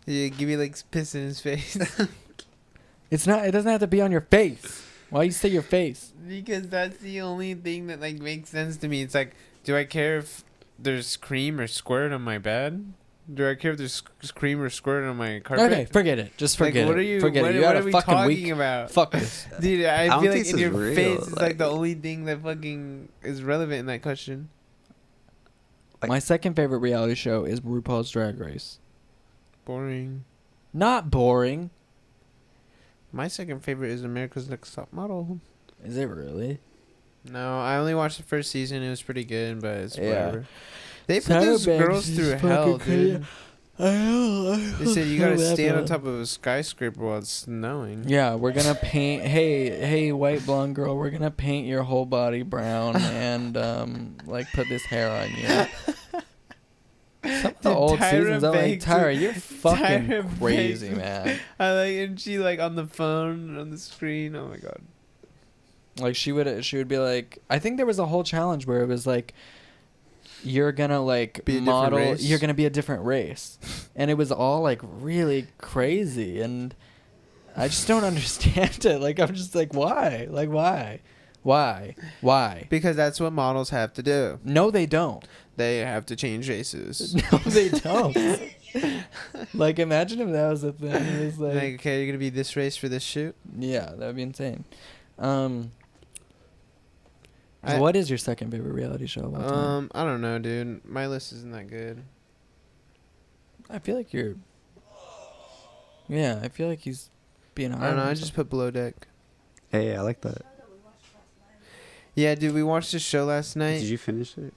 [SPEAKER 2] Yeah, give me like piss in his face.
[SPEAKER 1] it's not. It doesn't have to be on your face. Why you say your face?
[SPEAKER 2] Because that's the only thing that like makes sense to me. It's like, do I care if there's cream or squirt on my bed? Do I care if there's cream or squirt on my carpet?
[SPEAKER 1] Okay, forget it. Just forget
[SPEAKER 2] What
[SPEAKER 1] it.
[SPEAKER 2] are you?
[SPEAKER 1] Forget
[SPEAKER 2] what
[SPEAKER 1] it. You
[SPEAKER 2] what
[SPEAKER 1] had
[SPEAKER 2] are
[SPEAKER 1] a
[SPEAKER 2] we
[SPEAKER 1] fucking
[SPEAKER 2] talking
[SPEAKER 1] week.
[SPEAKER 2] about?
[SPEAKER 1] Fuck this.
[SPEAKER 2] Dude,
[SPEAKER 3] I
[SPEAKER 2] I
[SPEAKER 3] don't
[SPEAKER 2] feel
[SPEAKER 3] think
[SPEAKER 2] like in
[SPEAKER 3] this
[SPEAKER 2] your
[SPEAKER 3] is
[SPEAKER 2] face
[SPEAKER 3] real,
[SPEAKER 2] is like the
[SPEAKER 3] like-
[SPEAKER 2] only thing that fucking is relevant in that question.
[SPEAKER 3] Like-
[SPEAKER 1] My second favorite reality show is RuPaul's Drag Race.
[SPEAKER 2] Boring.
[SPEAKER 1] Not boring.
[SPEAKER 2] My second favorite is America's Next Top Model.
[SPEAKER 1] Is it really?
[SPEAKER 2] No, I only watched the first season. It was pretty good, but it's
[SPEAKER 1] Yeah.
[SPEAKER 2] whatever. They put
[SPEAKER 1] Sarah
[SPEAKER 2] those
[SPEAKER 1] Banks
[SPEAKER 2] girls
[SPEAKER 1] is
[SPEAKER 2] through
[SPEAKER 1] fucking
[SPEAKER 2] hell,
[SPEAKER 1] crazy.
[SPEAKER 2] dude.
[SPEAKER 1] I know.
[SPEAKER 2] They said you gotta stand on top of a skyscraper while it's snowing.
[SPEAKER 1] Yeah, we're gonna paint. Hey, white blonde girl, we're gonna paint your whole body brown and like put this hair on you. Some of the
[SPEAKER 2] Dude,
[SPEAKER 1] old
[SPEAKER 2] Tyra
[SPEAKER 1] seasons, I'm like,
[SPEAKER 2] Banks-
[SPEAKER 1] Tyra, you're fucking
[SPEAKER 2] Tyra
[SPEAKER 1] crazy,
[SPEAKER 2] Banks-
[SPEAKER 1] man.
[SPEAKER 2] I like, and she like on the phone on the screen. Oh my god.
[SPEAKER 1] Like she would be like, I think there was a whole challenge where it was like, you're gonna like
[SPEAKER 2] Be a different
[SPEAKER 1] model,
[SPEAKER 2] race?
[SPEAKER 1] you're gonna be a different race, and it was all like really crazy, and I just don't understand it. Like I'm just like, why? Like why? Why? Why?
[SPEAKER 2] Because that's what models have to do.
[SPEAKER 1] No, they don't.
[SPEAKER 2] They have to change races.
[SPEAKER 1] No, they don't. Like, imagine if that was a thing. It was
[SPEAKER 2] Like,
[SPEAKER 1] like,
[SPEAKER 2] okay, you're gonna be this race for this shoot.
[SPEAKER 1] yeah, that would be insane. What is your second favorite reality show of all time?
[SPEAKER 2] I don't know, dude. My list isn't that good.
[SPEAKER 1] I feel like you're. Yeah, I feel like he's being hard.
[SPEAKER 2] I don't know.
[SPEAKER 1] on
[SPEAKER 2] I
[SPEAKER 1] himself.
[SPEAKER 2] just put Below Deck.
[SPEAKER 3] Hey, I like that.
[SPEAKER 2] Yeah, dude. We watched this show last night.
[SPEAKER 3] Did you finish it?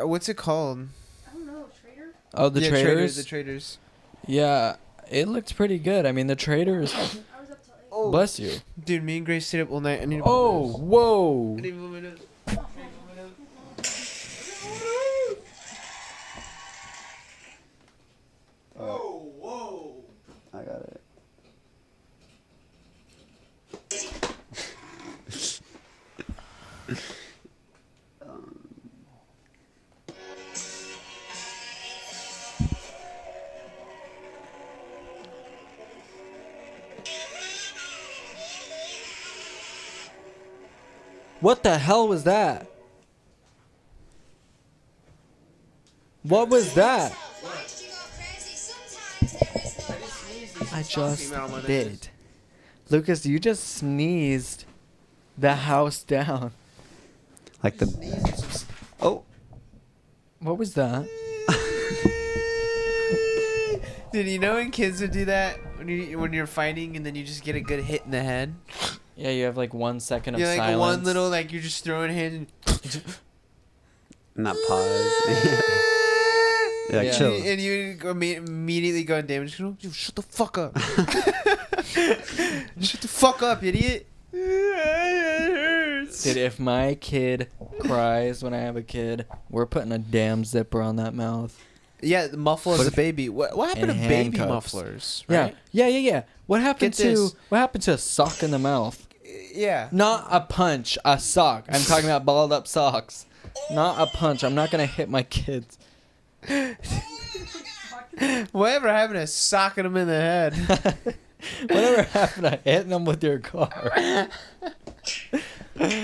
[SPEAKER 2] What's it called?
[SPEAKER 4] I don't know, Trader?
[SPEAKER 1] Oh, the Traders.
[SPEAKER 2] The Traders.
[SPEAKER 1] Yeah, it looked pretty good. I mean, the Traders.
[SPEAKER 4] I was up till 8.
[SPEAKER 2] Oh,
[SPEAKER 1] Bless you.
[SPEAKER 2] dude. Me and Grace stayed up all night. I need to.
[SPEAKER 1] Oh, whoa.
[SPEAKER 2] I need to move my nose.
[SPEAKER 3] Oh, whoa! I got it.
[SPEAKER 1] What the hell was that? What was that? I just did. Lucas, you just sneezed the house down.
[SPEAKER 3] Like the. Oh.
[SPEAKER 1] What was that?
[SPEAKER 2] Dude, you know when kids would do that when you're fighting and then you just get a good hit in the head.
[SPEAKER 1] Yeah, you have like 1 second of
[SPEAKER 2] You're like
[SPEAKER 1] silence.
[SPEAKER 2] one little like you're just throwing hands.
[SPEAKER 3] Not pause. You're like,
[SPEAKER 1] Yeah.
[SPEAKER 3] chill.
[SPEAKER 2] And you go immediately go on damage control. You shut the fuck up. Shut the fuck up, idiot.
[SPEAKER 1] Dude, if my kid cries when I have a kid, we're putting a damn zipper on that mouth.
[SPEAKER 2] Yeah, the muffle as a baby. What happened to
[SPEAKER 1] And
[SPEAKER 2] baby
[SPEAKER 1] handcuffs.
[SPEAKER 2] mufflers? Right?
[SPEAKER 1] Yeah. What happened
[SPEAKER 2] Get this.
[SPEAKER 1] what happened to a sock in the mouth?
[SPEAKER 2] Yeah.
[SPEAKER 1] Not a punch, a sock. I'm talking about balled up socks. Not a punch. I'm not gonna hit my kids.
[SPEAKER 2] Whatever happened to socking them in the head?
[SPEAKER 1] Whatever happened to hitting them with your car?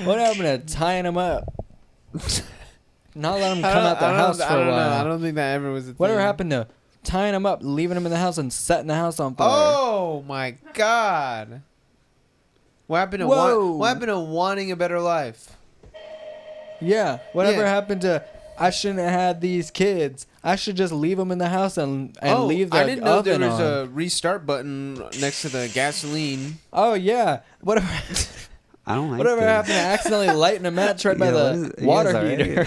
[SPEAKER 1] What happened to tying them up? Not letting them come out the house for a while.
[SPEAKER 2] I don't think that ever was a thing.
[SPEAKER 1] Whatever happened to tying them up, leaving them in the house, and setting the house on fire?
[SPEAKER 2] Oh my god. What happened to
[SPEAKER 1] Whoa.
[SPEAKER 2] what happened to wanting a better life?
[SPEAKER 1] Yeah. Whatever
[SPEAKER 2] Yeah.
[SPEAKER 1] happened to I shouldn't have had these kids? I should just leave them in the house and leave the
[SPEAKER 2] I didn't know there
[SPEAKER 1] oven
[SPEAKER 2] was
[SPEAKER 1] on.
[SPEAKER 2] a restart button next to the gasoline.
[SPEAKER 1] Oh yeah. Whatever.
[SPEAKER 3] I don't like
[SPEAKER 1] Whatever
[SPEAKER 3] this.
[SPEAKER 1] happened to accidentally lighting a match right by
[SPEAKER 3] Yeah, what
[SPEAKER 1] the
[SPEAKER 3] is it? You
[SPEAKER 1] water
[SPEAKER 3] guys
[SPEAKER 1] heater?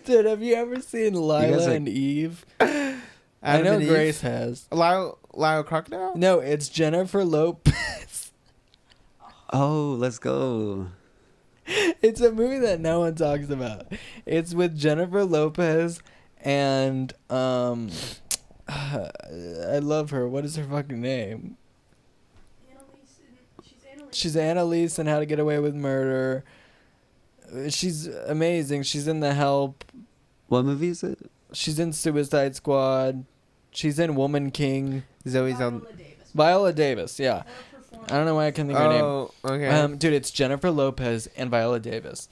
[SPEAKER 1] Dude, have you ever seen Lila
[SPEAKER 3] are-
[SPEAKER 1] and Eve? I
[SPEAKER 2] Adam
[SPEAKER 1] know
[SPEAKER 2] and Eve?
[SPEAKER 1] Grace has.
[SPEAKER 2] Lyle Crocodile?
[SPEAKER 1] No, it's Jennifer Lopez.
[SPEAKER 3] Oh, let's go.
[SPEAKER 1] It's a movie that no one talks about. It's with Jennifer Lopez and I love her. What is her fucking name? She's Annalise in How to Get Away with Murder. She's amazing. She's in The Help.
[SPEAKER 3] What movie is it?
[SPEAKER 1] She's in Suicide Squad. She's in Woman King.
[SPEAKER 2] Zoe's on.
[SPEAKER 1] Viola Davis, yeah. I don't know why I can't think of her name.
[SPEAKER 2] Oh, okay.
[SPEAKER 1] Dude, it's Jennifer Lopez and Viola Davis.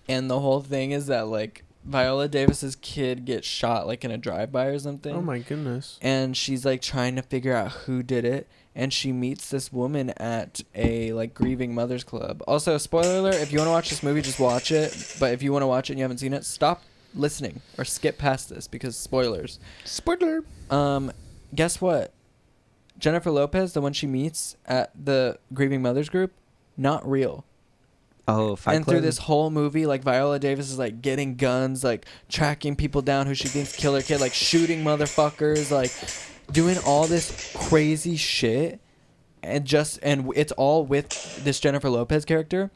[SPEAKER 1] And the whole thing is that, like, Viola Davis's kid gets shot, like, in a drive-by or something.
[SPEAKER 2] Oh my goodness.
[SPEAKER 1] And she's, like, trying to figure out who did it. And she meets this woman at a, like, grieving mother's club. Also, spoiler alert, if you want to watch this movie, just watch it. But if you want to watch it and you haven't seen it, stop listening or skip past this because spoilers.
[SPEAKER 2] Spoiler.
[SPEAKER 1] Guess what? Jennifer Lopez, the one she meets at the grieving mothers group, not real.
[SPEAKER 3] Oh, Fight
[SPEAKER 1] And
[SPEAKER 3] Club?
[SPEAKER 1] through this whole movie, like, Viola Davis is, like, getting guns, like, tracking people down who she thinks kill her kid, like, shooting motherfuckers, like, doing all this crazy shit. And it's all with this Jennifer Lopez character.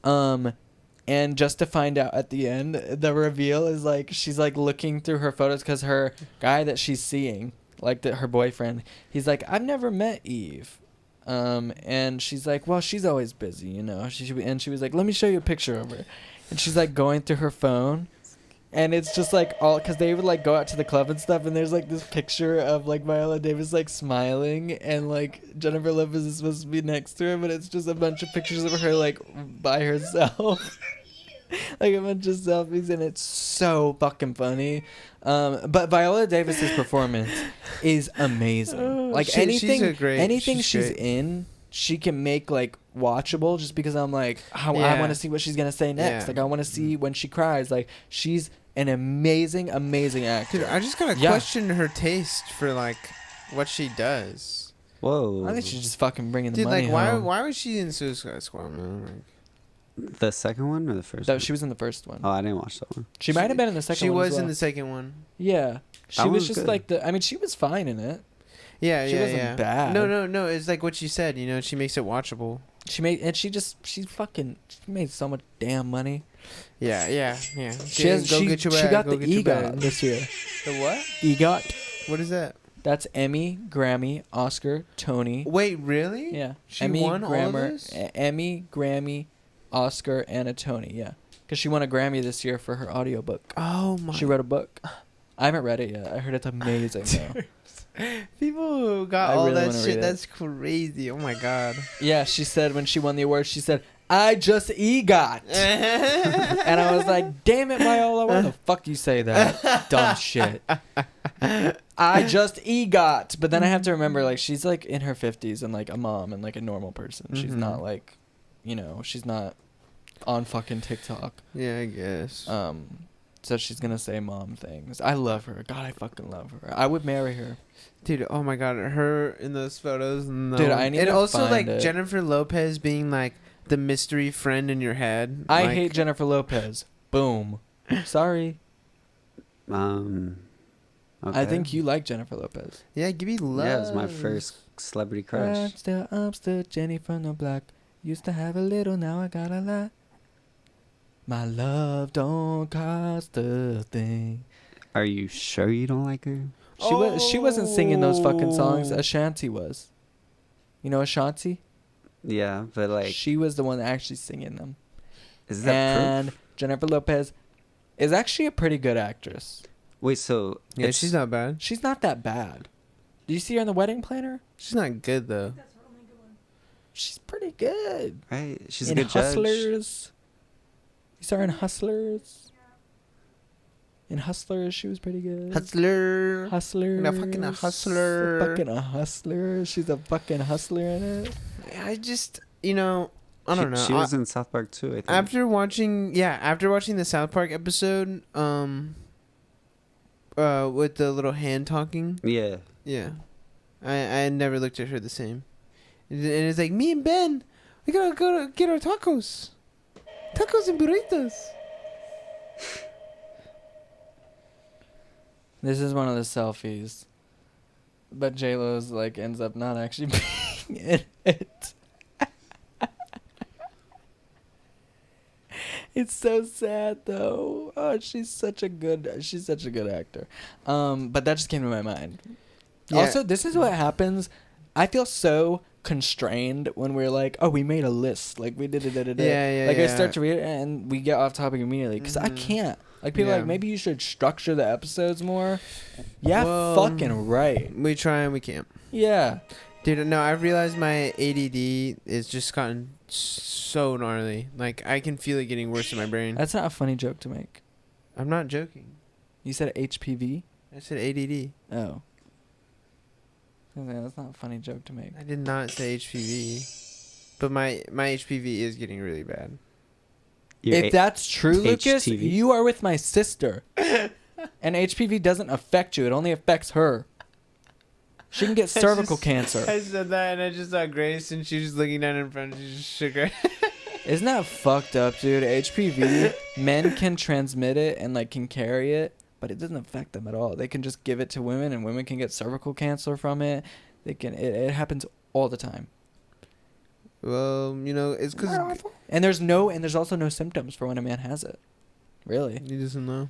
[SPEAKER 1] And just to find out at the end, the reveal is, like, she's, like, looking through her photos because her guy that she's seeing, like, her boyfriend, he's like, I've never met Eve. And she's like, well, she's always busy, you know. And she was like, let me show you a picture of her. And she's like going through her phone, And it's just like all because they would like go out to the club and stuff, and there's like this picture of like Viola Davis like smiling, and like Jennifer Lopez is supposed to be next to her, but it's just a bunch of pictures of her like by herself, like a bunch of selfies, and it's so fucking funny. But Viola Davis's performance is amazing. Like anything she's in, she can make like watchable just because I'm like I want to see what she's gonna say next. Like I want to see when she cries. Like she's an amazing actor.
[SPEAKER 2] Dude, I just gotta question her taste for like what she does.
[SPEAKER 3] Whoa.
[SPEAKER 1] I think she's just fucking bringing the money
[SPEAKER 2] like
[SPEAKER 1] home.
[SPEAKER 2] why was she in Suicide Squad, man?
[SPEAKER 3] The second one or the first one?
[SPEAKER 1] She was in the first one.
[SPEAKER 3] Oh, I didn't watch that one.
[SPEAKER 1] She might have been in the second one.
[SPEAKER 2] She was
[SPEAKER 1] as well.
[SPEAKER 2] in the second one.
[SPEAKER 1] Yeah. She
[SPEAKER 3] That
[SPEAKER 1] was
[SPEAKER 3] was
[SPEAKER 1] just
[SPEAKER 3] good.
[SPEAKER 1] like I mean, she was fine in it.
[SPEAKER 2] Yeah,
[SPEAKER 1] She wasn't bad.
[SPEAKER 2] No. It's like what you said. You know, she makes it watchable.
[SPEAKER 1] She made she made so much damn money.
[SPEAKER 2] Yeah.
[SPEAKER 1] She got the EGOT this year.
[SPEAKER 2] The what?
[SPEAKER 1] EGOT.
[SPEAKER 2] What is that?
[SPEAKER 1] That's Emmy, Grammy, Oscar, Tony.
[SPEAKER 2] Wait, really?
[SPEAKER 1] Yeah.
[SPEAKER 2] She
[SPEAKER 1] Emmy,
[SPEAKER 2] won all of this?
[SPEAKER 1] Emmy, Grammy, Oscar, and a Tony. Yeah. Because she won a Grammy this year for her audiobook.
[SPEAKER 2] Oh my.
[SPEAKER 1] She wrote a book. I haven't read it yet. I heard it's amazing though.
[SPEAKER 2] People who got
[SPEAKER 1] I
[SPEAKER 2] all
[SPEAKER 1] really
[SPEAKER 2] that
[SPEAKER 1] wanna
[SPEAKER 2] shit,
[SPEAKER 1] read it.
[SPEAKER 2] that's crazy. Oh my god.
[SPEAKER 1] Yeah, she said when she won the award, she said, "I just EGOT." And I was like, "Damn it, Viola, why the fuck you say that? Dumb shit." I just EGOT. But then I have to remember, like, she's like in her 50s and like a mom and like a normal person. She's not like, she's not on fucking TikTok.
[SPEAKER 2] Yeah, I guess.
[SPEAKER 1] So she's gonna say mom things. I love her. God, I fucking love her. I would marry her.
[SPEAKER 2] Dude, oh my god, her in those photos. No.
[SPEAKER 1] Dude, I need
[SPEAKER 2] and
[SPEAKER 1] to
[SPEAKER 2] also
[SPEAKER 1] find
[SPEAKER 2] like
[SPEAKER 1] it.
[SPEAKER 2] Jennifer Lopez being like the mystery friend in your head.
[SPEAKER 1] I
[SPEAKER 2] like,
[SPEAKER 1] hate Jennifer Lopez. Boom. Sorry.
[SPEAKER 3] Okay.
[SPEAKER 1] I think you like Jennifer Lopez.
[SPEAKER 2] Yeah, give me love.
[SPEAKER 3] Yeah, it was my first celebrity crush.
[SPEAKER 1] I'm still Jenny from the block. Used to have a little, now I got a lot. My love don't cost a thing.
[SPEAKER 3] Are you sure you don't like her?
[SPEAKER 1] She wasn't singing those fucking songs. Ashanti was. You know Ashanti?
[SPEAKER 3] Yeah, but like,
[SPEAKER 1] She was the one actually singing them.
[SPEAKER 3] is that
[SPEAKER 1] And
[SPEAKER 3] proof?
[SPEAKER 1] Jennifer Lopez is actually a pretty good actress.
[SPEAKER 3] Wait, so
[SPEAKER 2] Yeah,
[SPEAKER 3] it's-
[SPEAKER 2] she's not bad.
[SPEAKER 1] She's not that bad. Do you see her in The Wedding Planner?
[SPEAKER 2] She's not good though.
[SPEAKER 4] That's her only good one.
[SPEAKER 1] She's pretty good.
[SPEAKER 3] right. She's
[SPEAKER 1] in
[SPEAKER 3] a good
[SPEAKER 1] Hustlers. You saw her in Hustlers? In Hustlers, she was pretty good.
[SPEAKER 2] Hustler.
[SPEAKER 1] Hustlers.
[SPEAKER 2] No, fucking a hustler.
[SPEAKER 1] Fucking a hustler. She's a fucking hustler in it.
[SPEAKER 2] I just, I don't know.
[SPEAKER 3] She was in South Park too. I think.
[SPEAKER 2] After watching the South Park episode, with the little hand talking,
[SPEAKER 3] Yeah.
[SPEAKER 2] I never looked at her the same. And it's like, me and Ben, we gotta go to get our tacos and burritos.
[SPEAKER 1] This is one of the selfies. But J-Lo's like ends up not actually being in it. It's so sad though. Oh, she's such a good actor. But that just came to my mind.
[SPEAKER 2] Yeah.
[SPEAKER 1] Also, this is what happens. I feel so constrained when we're like, oh, we made a list. Like we did it.
[SPEAKER 2] Yeah,
[SPEAKER 1] Like I
[SPEAKER 2] yeah.
[SPEAKER 1] start to read it and we get off topic immediately because I
[SPEAKER 2] Mhm.
[SPEAKER 1] can't. Like people are
[SPEAKER 2] Yeah.
[SPEAKER 1] like, maybe you should structure the episodes more. Yeah,
[SPEAKER 2] Well,
[SPEAKER 1] fucking right.
[SPEAKER 2] We try and we can't.
[SPEAKER 1] Yeah.
[SPEAKER 2] Dude, no, I've realized my ADD is just gotten so gnarly. Like, I can feel it getting worse in my brain.
[SPEAKER 1] That's not a funny joke to make.
[SPEAKER 2] I'm not joking.
[SPEAKER 1] You said HPV?
[SPEAKER 2] I said ADD.
[SPEAKER 1] Oh. Yeah, that's not a funny joke to make.
[SPEAKER 2] I did not say HPV. But my HPV is getting really bad.
[SPEAKER 1] If that's true, Lucas,
[SPEAKER 3] HTV.
[SPEAKER 1] you are with my sister. And HPV doesn't affect you. It only affects her. She can get cervical cancer.
[SPEAKER 2] I said that and I just saw Grace and she was looking down in front and she just shook her.
[SPEAKER 1] Isn't that fucked up, dude? HPV, men can transmit it and like can carry it, but it doesn't affect them at all. They can just give it to women and women can get cervical cancer from it. They can it happens all the time.
[SPEAKER 2] Well, it's because
[SPEAKER 1] And there's also no symptoms for when a man has it. Really.
[SPEAKER 2] he doesn't know.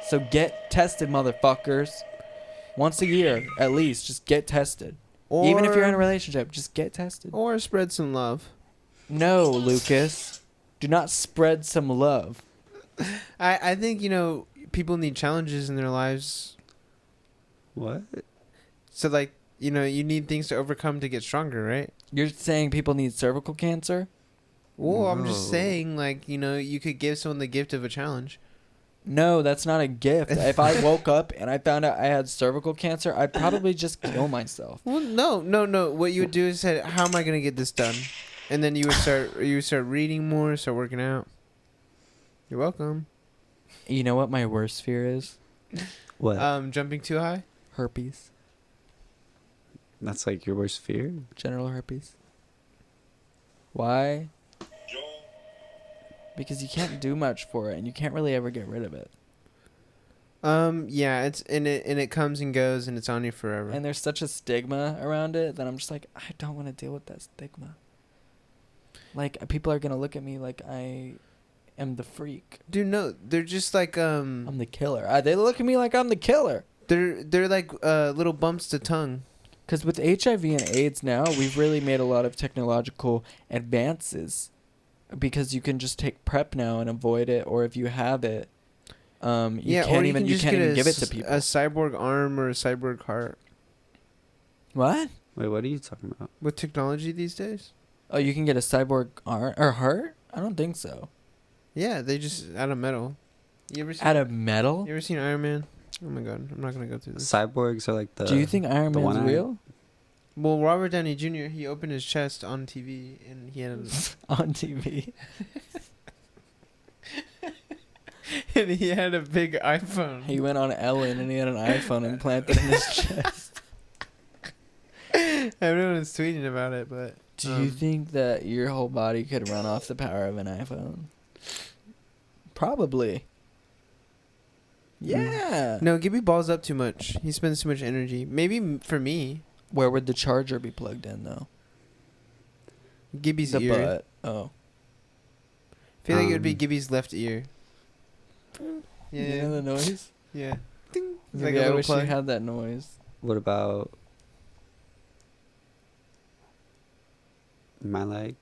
[SPEAKER 1] So get tested, motherfuckers. Once a year, at least, just get tested. Even if you're in a relationship, just get tested.
[SPEAKER 2] Or spread some love.
[SPEAKER 1] No, Lucas. Do not spread some love.
[SPEAKER 2] I think, people need challenges in their lives.
[SPEAKER 3] What?
[SPEAKER 2] So like, you need things to overcome to get stronger, right?
[SPEAKER 1] You're saying people need cervical cancer?
[SPEAKER 2] Well, I'm just
[SPEAKER 3] No.
[SPEAKER 2] saying, like, you could give someone the gift of a challenge.
[SPEAKER 1] No, that's not a gift. If I woke up and I found out I had cervical cancer, I'd probably just kill myself.
[SPEAKER 2] Well, no. What you would do is say, "How am I gonna get this done?" And then you would start reading more, start working out. You're welcome.
[SPEAKER 1] You know what my worst fear is?
[SPEAKER 3] What?
[SPEAKER 2] Jumping too high.
[SPEAKER 1] Herpes.
[SPEAKER 3] That's like your worst fear?
[SPEAKER 1] Genital herpes. Why? Because you can't do much for it, and you can't really ever get rid of it.
[SPEAKER 2] Yeah, it comes and goes, and it's on you forever.
[SPEAKER 1] And there's such a stigma around it that I'm just like, I don't want to deal with that stigma. Like, people are gonna look at me like I am the freak.
[SPEAKER 2] Dude, no, they're just like
[SPEAKER 1] I'm the killer. They look at me like I'm the killer.
[SPEAKER 2] They're like little bumps to tongue.
[SPEAKER 1] Because with HIV and AIDS now, we've really made a lot of technological advances. Because you can just take PrEP now and avoid it, or if you have it, you can't even give it to people.
[SPEAKER 2] A cyborg arm or a cyborg heart.
[SPEAKER 1] What?
[SPEAKER 3] Wait, what are you talking about?
[SPEAKER 2] With technology these days?
[SPEAKER 1] Oh, you can get a cyborg arm or heart? I don't think so.
[SPEAKER 2] Yeah, they just out of metal. You ever seen
[SPEAKER 1] Out of metal?
[SPEAKER 2] You ever seen Iron Man? Oh my god, I'm not gonna go through this.
[SPEAKER 3] Cyborgs are like the...
[SPEAKER 1] Do you think Iron
[SPEAKER 3] the
[SPEAKER 1] Man's
[SPEAKER 3] one-eyed-
[SPEAKER 1] real?
[SPEAKER 2] Well, Robert Downey Jr. he opened his chest on TV and he had
[SPEAKER 1] On TV.
[SPEAKER 2] and he had a big iPhone.
[SPEAKER 1] He went on Ellen and he had an iPhone implanted in his chest.
[SPEAKER 2] Everyone was tweeting about it, but
[SPEAKER 1] Do you think that your whole body could run off the power of an iPhone? Probably. Yeah.
[SPEAKER 2] no, Gibby balls up too much. He spends too much energy. Maybe for me,
[SPEAKER 1] Where would the charger be plugged in, though?
[SPEAKER 2] Gibby's
[SPEAKER 1] The
[SPEAKER 2] ear.
[SPEAKER 1] butt. Oh.
[SPEAKER 2] I feel like it would be
[SPEAKER 3] Um,
[SPEAKER 2] Gibby's left ear. Yeah,
[SPEAKER 1] You know the noise?
[SPEAKER 2] yeah. Ding. It's
[SPEAKER 1] Maybe
[SPEAKER 2] like a
[SPEAKER 1] I
[SPEAKER 2] little
[SPEAKER 1] wish
[SPEAKER 2] plug.
[SPEAKER 1] you had that noise.
[SPEAKER 3] What about my like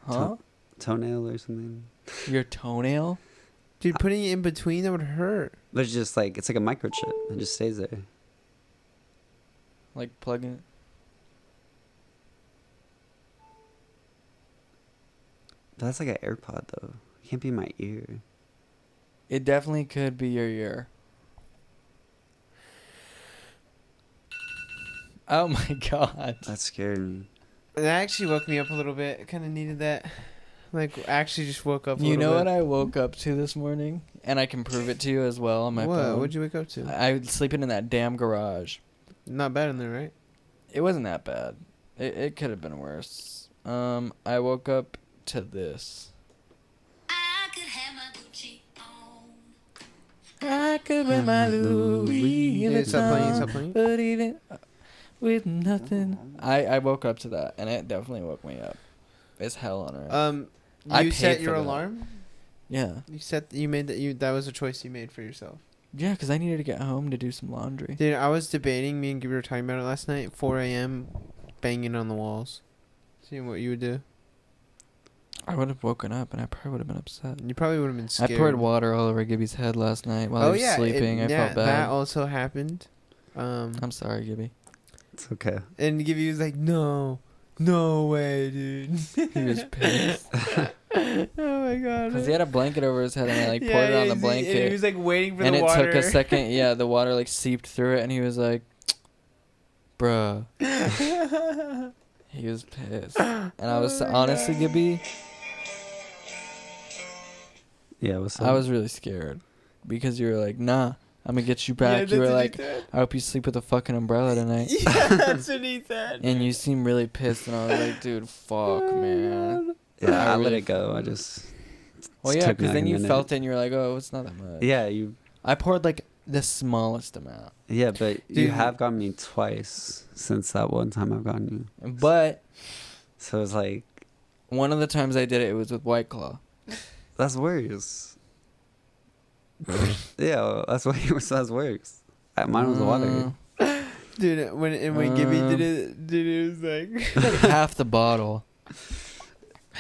[SPEAKER 1] Huh?
[SPEAKER 3] toenail or something?
[SPEAKER 1] Your toenail?
[SPEAKER 2] Dude, putting it in between, that would hurt.
[SPEAKER 3] But it's just like, it's like a microchip. It just stays there.
[SPEAKER 1] Like plugging it?
[SPEAKER 3] That's like an AirPod though. It can't be in my ear.
[SPEAKER 1] It definitely could be your ear. Oh my god.
[SPEAKER 3] That scared me.
[SPEAKER 2] That actually woke me up a little bit. I kind of needed that. Like, actually just woke up a
[SPEAKER 1] You
[SPEAKER 2] little
[SPEAKER 1] know
[SPEAKER 2] bit.
[SPEAKER 1] what I woke up to this morning? And I can prove it to you as well on my
[SPEAKER 2] What?
[SPEAKER 1] phone.
[SPEAKER 2] What'd you wake up to?
[SPEAKER 1] I was sleeping in that damn garage.
[SPEAKER 2] Not bad in there, right?
[SPEAKER 1] It wasn't that bad. It could have been worse. I woke up to this.
[SPEAKER 5] I could have my Gucci on.
[SPEAKER 1] I could wear my Louis
[SPEAKER 2] Yeah, stop playing, stop playing.
[SPEAKER 1] but even with nothing. I woke up to that, and it definitely woke me up. It's hell on earth.
[SPEAKER 2] You
[SPEAKER 1] paid
[SPEAKER 2] set
[SPEAKER 1] for
[SPEAKER 2] your
[SPEAKER 1] that.
[SPEAKER 2] alarm?
[SPEAKER 1] Yeah.
[SPEAKER 2] You made that was a choice you made for yourself.
[SPEAKER 1] Yeah, because I needed to get home to do some laundry.
[SPEAKER 2] Dude, I was debating, me and Gibby were talking about it last night, 4 a.m. banging on the walls. Seeing what you would do.
[SPEAKER 1] I would have woken up, and I probably would have been upset.
[SPEAKER 2] You probably would have been scared.
[SPEAKER 1] I poured water all over Gibby's head last night while he was sleeping. I felt bad.
[SPEAKER 2] That also happened.
[SPEAKER 1] I'm sorry, Gibby.
[SPEAKER 3] It's okay.
[SPEAKER 2] And Gibby was like, no way, dude.
[SPEAKER 1] He was pissed.
[SPEAKER 2] Oh my god.
[SPEAKER 1] Because he had a blanket over his head, and I poured it on the blanket.
[SPEAKER 2] And he was like waiting for
[SPEAKER 1] And
[SPEAKER 2] the
[SPEAKER 1] it
[SPEAKER 2] water.
[SPEAKER 1] took a second. Yeah, the water like seeped through it, and he was like, bruh. He was pissed. And I was honestly, Gibby,
[SPEAKER 3] Yeah, what's
[SPEAKER 1] I was really scared. Because you were like, nah, I'm going to get you back. You were like, I hope you sleep with a fucking umbrella tonight.
[SPEAKER 2] Yeah, that's what he said.
[SPEAKER 1] And you seemed really pissed, and I was like, dude, fuck, man.
[SPEAKER 3] Yeah, I let
[SPEAKER 1] really
[SPEAKER 3] it go. I
[SPEAKER 1] felt
[SPEAKER 3] just...
[SPEAKER 1] Well,
[SPEAKER 3] it
[SPEAKER 1] yeah,
[SPEAKER 3] took me
[SPEAKER 1] because
[SPEAKER 3] like
[SPEAKER 1] then
[SPEAKER 3] a
[SPEAKER 1] you
[SPEAKER 3] minute.
[SPEAKER 1] felt it, and you were like, oh, it's not that much.
[SPEAKER 3] Yeah, you...
[SPEAKER 1] I poured like the smallest amount.
[SPEAKER 3] Yeah, but you
[SPEAKER 2] Dude.
[SPEAKER 3] have gotten me twice since that one time I've gotten you.
[SPEAKER 1] But
[SPEAKER 3] So it's like,
[SPEAKER 1] one of the times I did it, it was with White Claw.
[SPEAKER 3] that's worse. Yeah, that's that's worse. Mine was the water.
[SPEAKER 2] Dude, when Gibby did it, dude, it was like
[SPEAKER 1] Like half the bottle.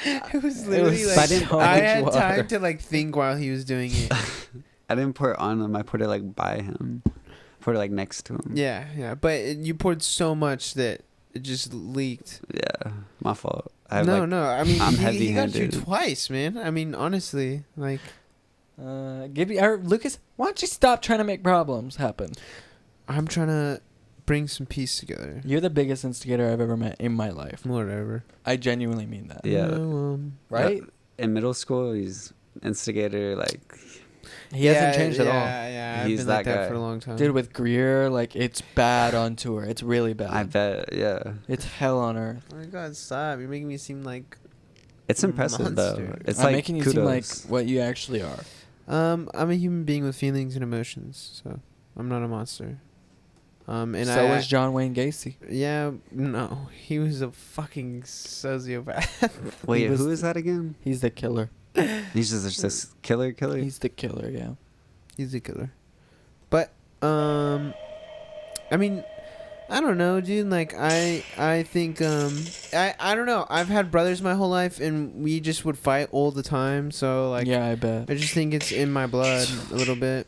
[SPEAKER 2] it was literally
[SPEAKER 1] was
[SPEAKER 2] like
[SPEAKER 1] so
[SPEAKER 2] I
[SPEAKER 1] much
[SPEAKER 2] had
[SPEAKER 1] water.
[SPEAKER 2] time to like think while he was doing it.
[SPEAKER 3] I didn't pour it on him. I poured it like by him. Poured it like next to him.
[SPEAKER 2] Yeah. But you poured so much that it just leaked.
[SPEAKER 3] Yeah, my fault.
[SPEAKER 2] No. I mean,
[SPEAKER 3] I'm
[SPEAKER 2] he got you
[SPEAKER 3] heavy-handed.
[SPEAKER 2] twice, man. I mean, honestly, like.
[SPEAKER 1] Lucas, why don't you stop trying to make problems happen?
[SPEAKER 2] I'm trying to bring some peace together.
[SPEAKER 1] You're the biggest instigator I've ever met in my life.
[SPEAKER 2] Whatever.
[SPEAKER 1] I genuinely mean that.
[SPEAKER 3] Yeah.
[SPEAKER 1] Right?
[SPEAKER 3] In middle school, he's instigator. Like
[SPEAKER 1] He hasn't changed at all.
[SPEAKER 2] Yeah, I've
[SPEAKER 3] He's
[SPEAKER 2] been like
[SPEAKER 3] that
[SPEAKER 2] that
[SPEAKER 3] guy.
[SPEAKER 2] for a long time.
[SPEAKER 1] Dude, with Greer, like, it's bad on tour. It's really bad.
[SPEAKER 3] I bet. Yeah.
[SPEAKER 1] It's hell on earth.
[SPEAKER 2] Oh my god, stop! You're making me seem like.
[SPEAKER 3] It's impressive though.
[SPEAKER 2] Monster.
[SPEAKER 3] It's
[SPEAKER 1] I'm
[SPEAKER 3] like
[SPEAKER 1] making you
[SPEAKER 3] kudos.
[SPEAKER 1] seem like what you actually are.
[SPEAKER 2] I'm a human being with feelings and emotions, so I'm not a monster. And
[SPEAKER 1] So was John Wayne Gacy.
[SPEAKER 2] Yeah, no, he was a fucking sociopath.
[SPEAKER 3] Wait,
[SPEAKER 1] He was-
[SPEAKER 3] who is that again?
[SPEAKER 1] He's the killer.
[SPEAKER 3] He's just this killer.
[SPEAKER 1] He's the killer, yeah.
[SPEAKER 2] He's a killer. But I mean, I don't know, dude. Like I think I don't know. I've had brothers my whole life, and we just would fight all the time. So like,
[SPEAKER 1] Yeah, I bet.
[SPEAKER 2] I just think it's in my blood a little bit.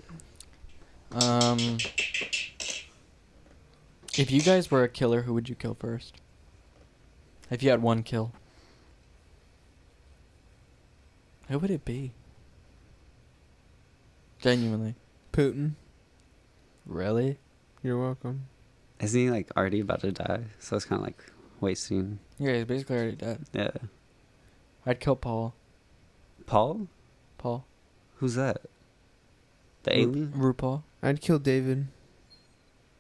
[SPEAKER 1] If you guys were a killer, who would you kill first? If you had one kill. Who would it be? Genuinely.
[SPEAKER 2] Putin,
[SPEAKER 1] Really?
[SPEAKER 2] you're welcome.
[SPEAKER 3] Isn't he like already about to die? So it's kind of like wasting.
[SPEAKER 1] Yeah, he's basically already dead.
[SPEAKER 3] Yeah.
[SPEAKER 1] I'd kill Paul.
[SPEAKER 3] Paul?
[SPEAKER 1] Paul.
[SPEAKER 3] Who's that? The alien?
[SPEAKER 1] RuPaul.
[SPEAKER 2] I'd kill David.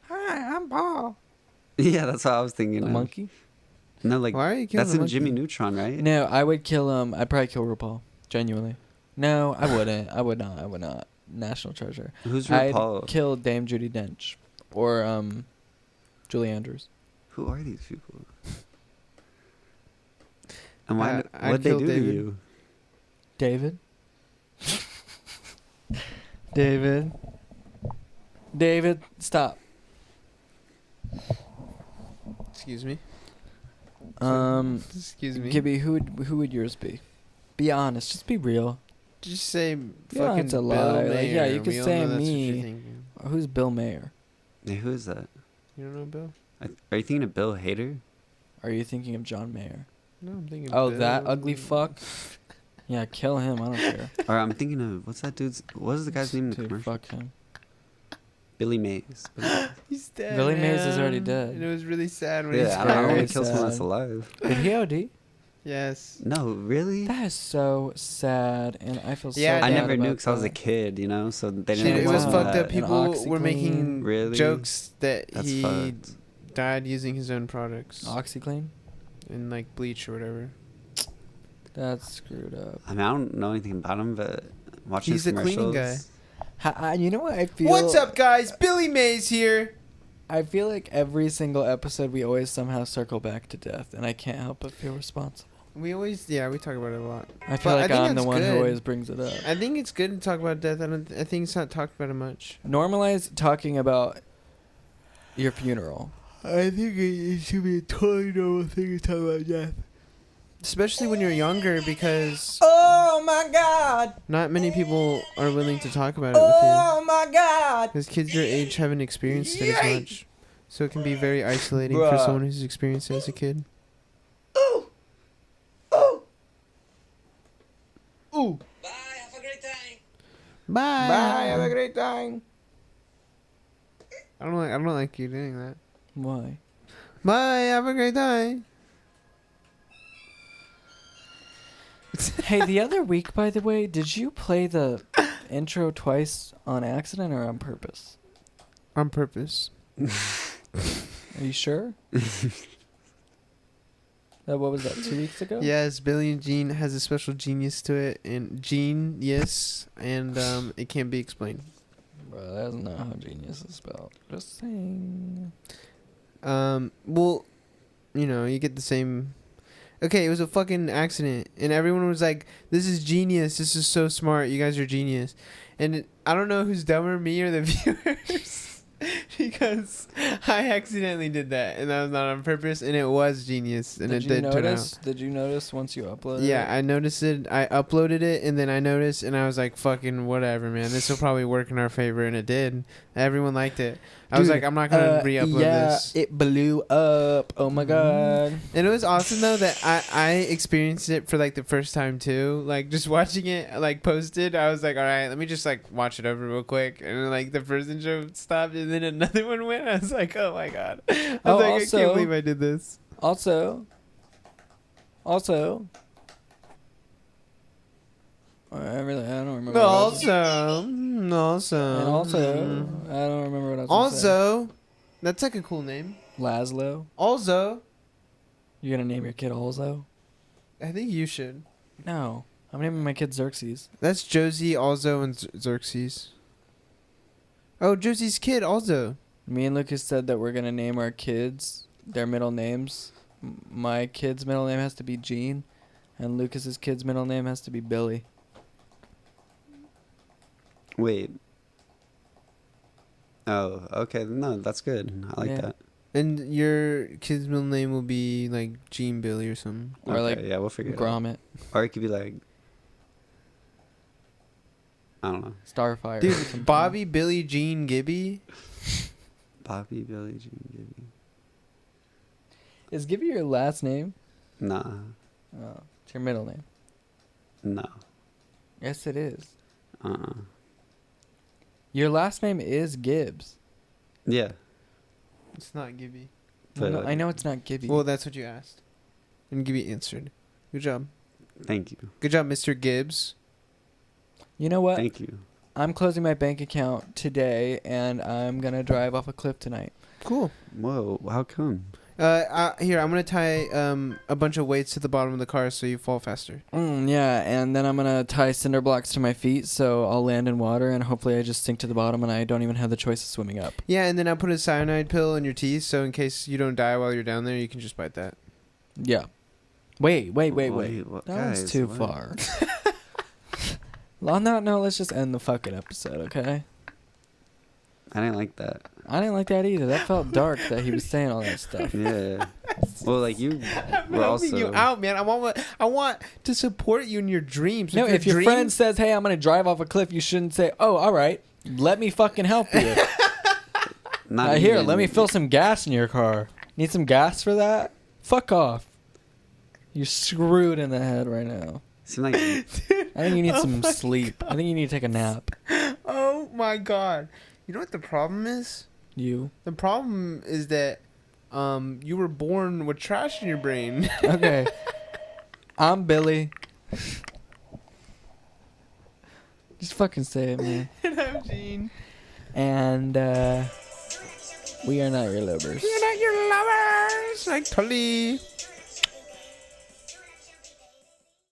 [SPEAKER 1] Hi, I'm Paul.
[SPEAKER 3] Yeah, that's what I was thinking.
[SPEAKER 1] The
[SPEAKER 3] of.
[SPEAKER 1] monkey?
[SPEAKER 3] No, like
[SPEAKER 2] Why are you killing
[SPEAKER 3] that's
[SPEAKER 2] the
[SPEAKER 3] in
[SPEAKER 2] monkey?
[SPEAKER 3] Jimmy Neutron, right?
[SPEAKER 1] No, I would kill I'd probably kill RuPaul. Genuinely. No, I wouldn't. I would not. National treasure.
[SPEAKER 3] Who's
[SPEAKER 1] I'd
[SPEAKER 3] RuPaul?
[SPEAKER 1] kill Dame Judi Dench. Or Julie Andrews.
[SPEAKER 3] Who are these people? And why?
[SPEAKER 2] I'd
[SPEAKER 3] What'd they
[SPEAKER 2] kill
[SPEAKER 3] do
[SPEAKER 2] David.
[SPEAKER 3] to you?
[SPEAKER 1] David. David. David, stop.
[SPEAKER 2] Excuse me. Excuse me.
[SPEAKER 1] Gibby, who would yours be? Be honest. Just be real.
[SPEAKER 2] Just say
[SPEAKER 1] Yeah,
[SPEAKER 2] fucking
[SPEAKER 1] it's a
[SPEAKER 2] Bill
[SPEAKER 1] lie. Like,
[SPEAKER 2] Mayer.
[SPEAKER 1] yeah, you could
[SPEAKER 2] We all
[SPEAKER 1] say
[SPEAKER 2] know that's what
[SPEAKER 1] me.
[SPEAKER 2] you're thinking.
[SPEAKER 1] Who's Bill Mayer?
[SPEAKER 3] Yeah, who is that?
[SPEAKER 2] You don't know Bill?
[SPEAKER 3] Are you thinking of Bill Hader?
[SPEAKER 1] Are you thinking of John Mayer?
[SPEAKER 2] No, I'm thinking.
[SPEAKER 1] Oh,
[SPEAKER 2] Bill.
[SPEAKER 1] that ugly fuck? Yeah, kill him. I don't care.
[SPEAKER 3] Or I'm thinking of what's that dude's? What was the guy's name in the
[SPEAKER 1] Dude,
[SPEAKER 3] commercial?
[SPEAKER 1] fuck him.
[SPEAKER 3] Billy Mays.
[SPEAKER 2] He's dead.
[SPEAKER 1] Billy Mays is
[SPEAKER 2] man.
[SPEAKER 1] already dead.
[SPEAKER 2] And it was really sad when he
[SPEAKER 3] Yeah, I don't
[SPEAKER 1] Very
[SPEAKER 3] want to kill someone that's
[SPEAKER 1] sad.
[SPEAKER 3] alive.
[SPEAKER 1] Did he OD?
[SPEAKER 2] Yes.
[SPEAKER 3] No, really?
[SPEAKER 1] That is so sad, and I feel so
[SPEAKER 2] Yeah,
[SPEAKER 1] bad
[SPEAKER 3] I never knew
[SPEAKER 1] about
[SPEAKER 3] because I was a
[SPEAKER 1] that.
[SPEAKER 3] kid, you know, so they
[SPEAKER 2] Dude,
[SPEAKER 3] didn't.
[SPEAKER 2] it was
[SPEAKER 1] Wow.
[SPEAKER 2] fucked up.
[SPEAKER 1] And
[SPEAKER 2] People were making
[SPEAKER 1] OxyClean.
[SPEAKER 3] Really?
[SPEAKER 2] jokes that
[SPEAKER 3] That's
[SPEAKER 2] he
[SPEAKER 3] fucked.
[SPEAKER 2] died using his own products
[SPEAKER 1] OxyClean?
[SPEAKER 2] and like bleach or whatever.
[SPEAKER 1] That's screwed up.
[SPEAKER 3] I mean, I don't know anything about him, but watching
[SPEAKER 2] He's
[SPEAKER 3] his
[SPEAKER 2] a cleaning
[SPEAKER 3] commercials.
[SPEAKER 1] You know what I feel?
[SPEAKER 2] What's up, guys? Billy Mays here.
[SPEAKER 1] I feel like every single episode we always somehow circle back to death, and I can't help but feel responsible.
[SPEAKER 2] We always, we talk about it a lot.
[SPEAKER 1] I feel
[SPEAKER 2] But I
[SPEAKER 1] like
[SPEAKER 2] think
[SPEAKER 1] I'm the
[SPEAKER 2] that's
[SPEAKER 1] one who
[SPEAKER 2] good.
[SPEAKER 1] always brings it up.
[SPEAKER 2] I think it's good to talk about death. I think it's not talked about it much.
[SPEAKER 1] Normalize talking about your funeral. I think it should be a totally normal thing to talk about death.
[SPEAKER 2] Especially when you're younger, because
[SPEAKER 1] Oh my god!
[SPEAKER 2] not many people are willing to talk about it with
[SPEAKER 1] Oh my god!
[SPEAKER 2] you. Because kids your age haven't experienced it as much. So it can be very isolating for
[SPEAKER 1] Bruh.
[SPEAKER 2] someone who's experienced it as a kid.
[SPEAKER 1] Ooh!
[SPEAKER 5] Bye, have a great time.
[SPEAKER 2] Bye.
[SPEAKER 1] Bye, have a great time.
[SPEAKER 2] I don't like you doing that.
[SPEAKER 1] Why?
[SPEAKER 2] Bye, have a great time.
[SPEAKER 1] Hey, the other week, by the way, did you play the intro twice on accident or on purpose?
[SPEAKER 2] On purpose.
[SPEAKER 1] Are you sure? What was that, 2 weeks ago?
[SPEAKER 2] Yes, Billie and Jean has a special genius to it, and genius, and it can't be explained.
[SPEAKER 1] Bro, that's not how genius is spelled. Just saying.
[SPEAKER 2] Well, you know, you get the same. Okay, it was a fucking accident, and everyone was like, "This is genius. This is so smart. You guys are genius." And I don't know who's dumber, me or the viewers. because I accidentally did that, and that was not on purpose, and it was genius, and it did turn out.
[SPEAKER 1] Did you notice once you uploaded?
[SPEAKER 2] Yeah,
[SPEAKER 1] it?
[SPEAKER 2] I noticed it. I uploaded it, and then I noticed, and I was like, "Fucking whatever, man. This will probably work in our favor," and it did. Everyone liked it. I was
[SPEAKER 1] Dude,
[SPEAKER 2] like, "I'm not gonna re-upload this."
[SPEAKER 1] It blew up. Oh my god.
[SPEAKER 2] And it was awesome though that I experienced it for like the first time too. Like just watching it like posted, I was like, all right, let me just like watch it over real quick. And then, like the first intro stopped, and then another one went. I was like, oh my god. I was like, I can't believe I did this.
[SPEAKER 1] Also. I don't remember. what I was-
[SPEAKER 2] Also,
[SPEAKER 1] and also, I don't remember what I was. gonna say.
[SPEAKER 2] also, that's like a cool name.
[SPEAKER 1] Laszlo.
[SPEAKER 2] Also,
[SPEAKER 1] You're gonna name your kid Also?
[SPEAKER 2] I think you should.
[SPEAKER 1] No, I'm naming my kid Xerxes.
[SPEAKER 2] That's Josie, Also, and Xerxes. Oh, Josie's kid, Also.
[SPEAKER 1] Me and Lucas said that we're gonna name our kids their middle names. My kid's middle name has to be Gene, and Lucas's kid's middle name has to be Billie.
[SPEAKER 3] Wait. Oh, okay. No, that's good. I like
[SPEAKER 1] Yeah.
[SPEAKER 3] that.
[SPEAKER 2] And your kid's middle name will be like Gene Billy or something.
[SPEAKER 1] Or
[SPEAKER 3] Okay,
[SPEAKER 1] like
[SPEAKER 3] yeah, we'll figure it out.
[SPEAKER 1] Gromit,
[SPEAKER 3] Or it could be like, I don't know.
[SPEAKER 1] Starfire. or
[SPEAKER 2] Dude,
[SPEAKER 1] something.
[SPEAKER 2] Bobby, Billy, Gene, Gibby.
[SPEAKER 3] Bobby, Billy, Jean, Gibby.
[SPEAKER 1] Is Gibby your last name?
[SPEAKER 3] Nah.
[SPEAKER 1] Oh, it's your middle name.
[SPEAKER 3] No.
[SPEAKER 1] Yes, it is.
[SPEAKER 3] Uh-uh.
[SPEAKER 1] Your last name is Gibbs.
[SPEAKER 3] Yeah.
[SPEAKER 2] It's not Gibby.
[SPEAKER 1] Well,
[SPEAKER 3] But
[SPEAKER 1] no, I know it's not Gibby.
[SPEAKER 2] Well, that's what you asked. And Gibby answered. Good job.
[SPEAKER 3] Thank you.
[SPEAKER 2] Good job, Mr. Gibbs.
[SPEAKER 1] You know what?
[SPEAKER 3] Thank you.
[SPEAKER 1] I'm closing my bank account today, and I'm gonna drive off a cliff tonight.
[SPEAKER 2] Cool.
[SPEAKER 3] Whoa. How come?
[SPEAKER 2] Here, I'm going to tie a bunch of weights to the bottom of the car so you fall faster.
[SPEAKER 1] Yeah, and then I'm gonna tie cinder blocks to my feet, so I'll land in water, and hopefully I just sink to the bottom, and I don't even have the choice of swimming up.
[SPEAKER 2] Yeah, and then I put a cyanide pill in your teeth so in case you don't die while you're down there, you can just bite that.
[SPEAKER 1] Yeah. Wait.
[SPEAKER 3] What,
[SPEAKER 1] That
[SPEAKER 3] guys,
[SPEAKER 1] one's too
[SPEAKER 3] what?
[SPEAKER 1] far. On that note, let's just end the fucking episode, okay?
[SPEAKER 3] I didn't like that.
[SPEAKER 1] I didn't like that either. That felt dark that he was saying all that stuff.
[SPEAKER 3] Yeah. Well, like you
[SPEAKER 2] I'm
[SPEAKER 3] were
[SPEAKER 2] helping
[SPEAKER 3] also.
[SPEAKER 2] you out, man. I want to support you in your dreams.
[SPEAKER 1] No, if your friend says, hey, I'm going to drive off a cliff, you shouldn't say, oh, all right, let me fucking help you.
[SPEAKER 3] Not
[SPEAKER 1] Here,
[SPEAKER 3] even-
[SPEAKER 1] let me fill some gas in your car. Need some gas for that? Fuck off. You're screwed in the head right now.
[SPEAKER 3] Seem like
[SPEAKER 1] I think you need some sleep. I think you need to take a nap.
[SPEAKER 2] Oh my god. You know what the problem is?
[SPEAKER 1] You.
[SPEAKER 2] The problem is that you were born with trash in your brain.
[SPEAKER 1] Okay. I'm Billy. Just fucking say it, man.
[SPEAKER 2] And I'm Gene.
[SPEAKER 1] And we are not your lovers.
[SPEAKER 2] You're not your lovers, like Tully.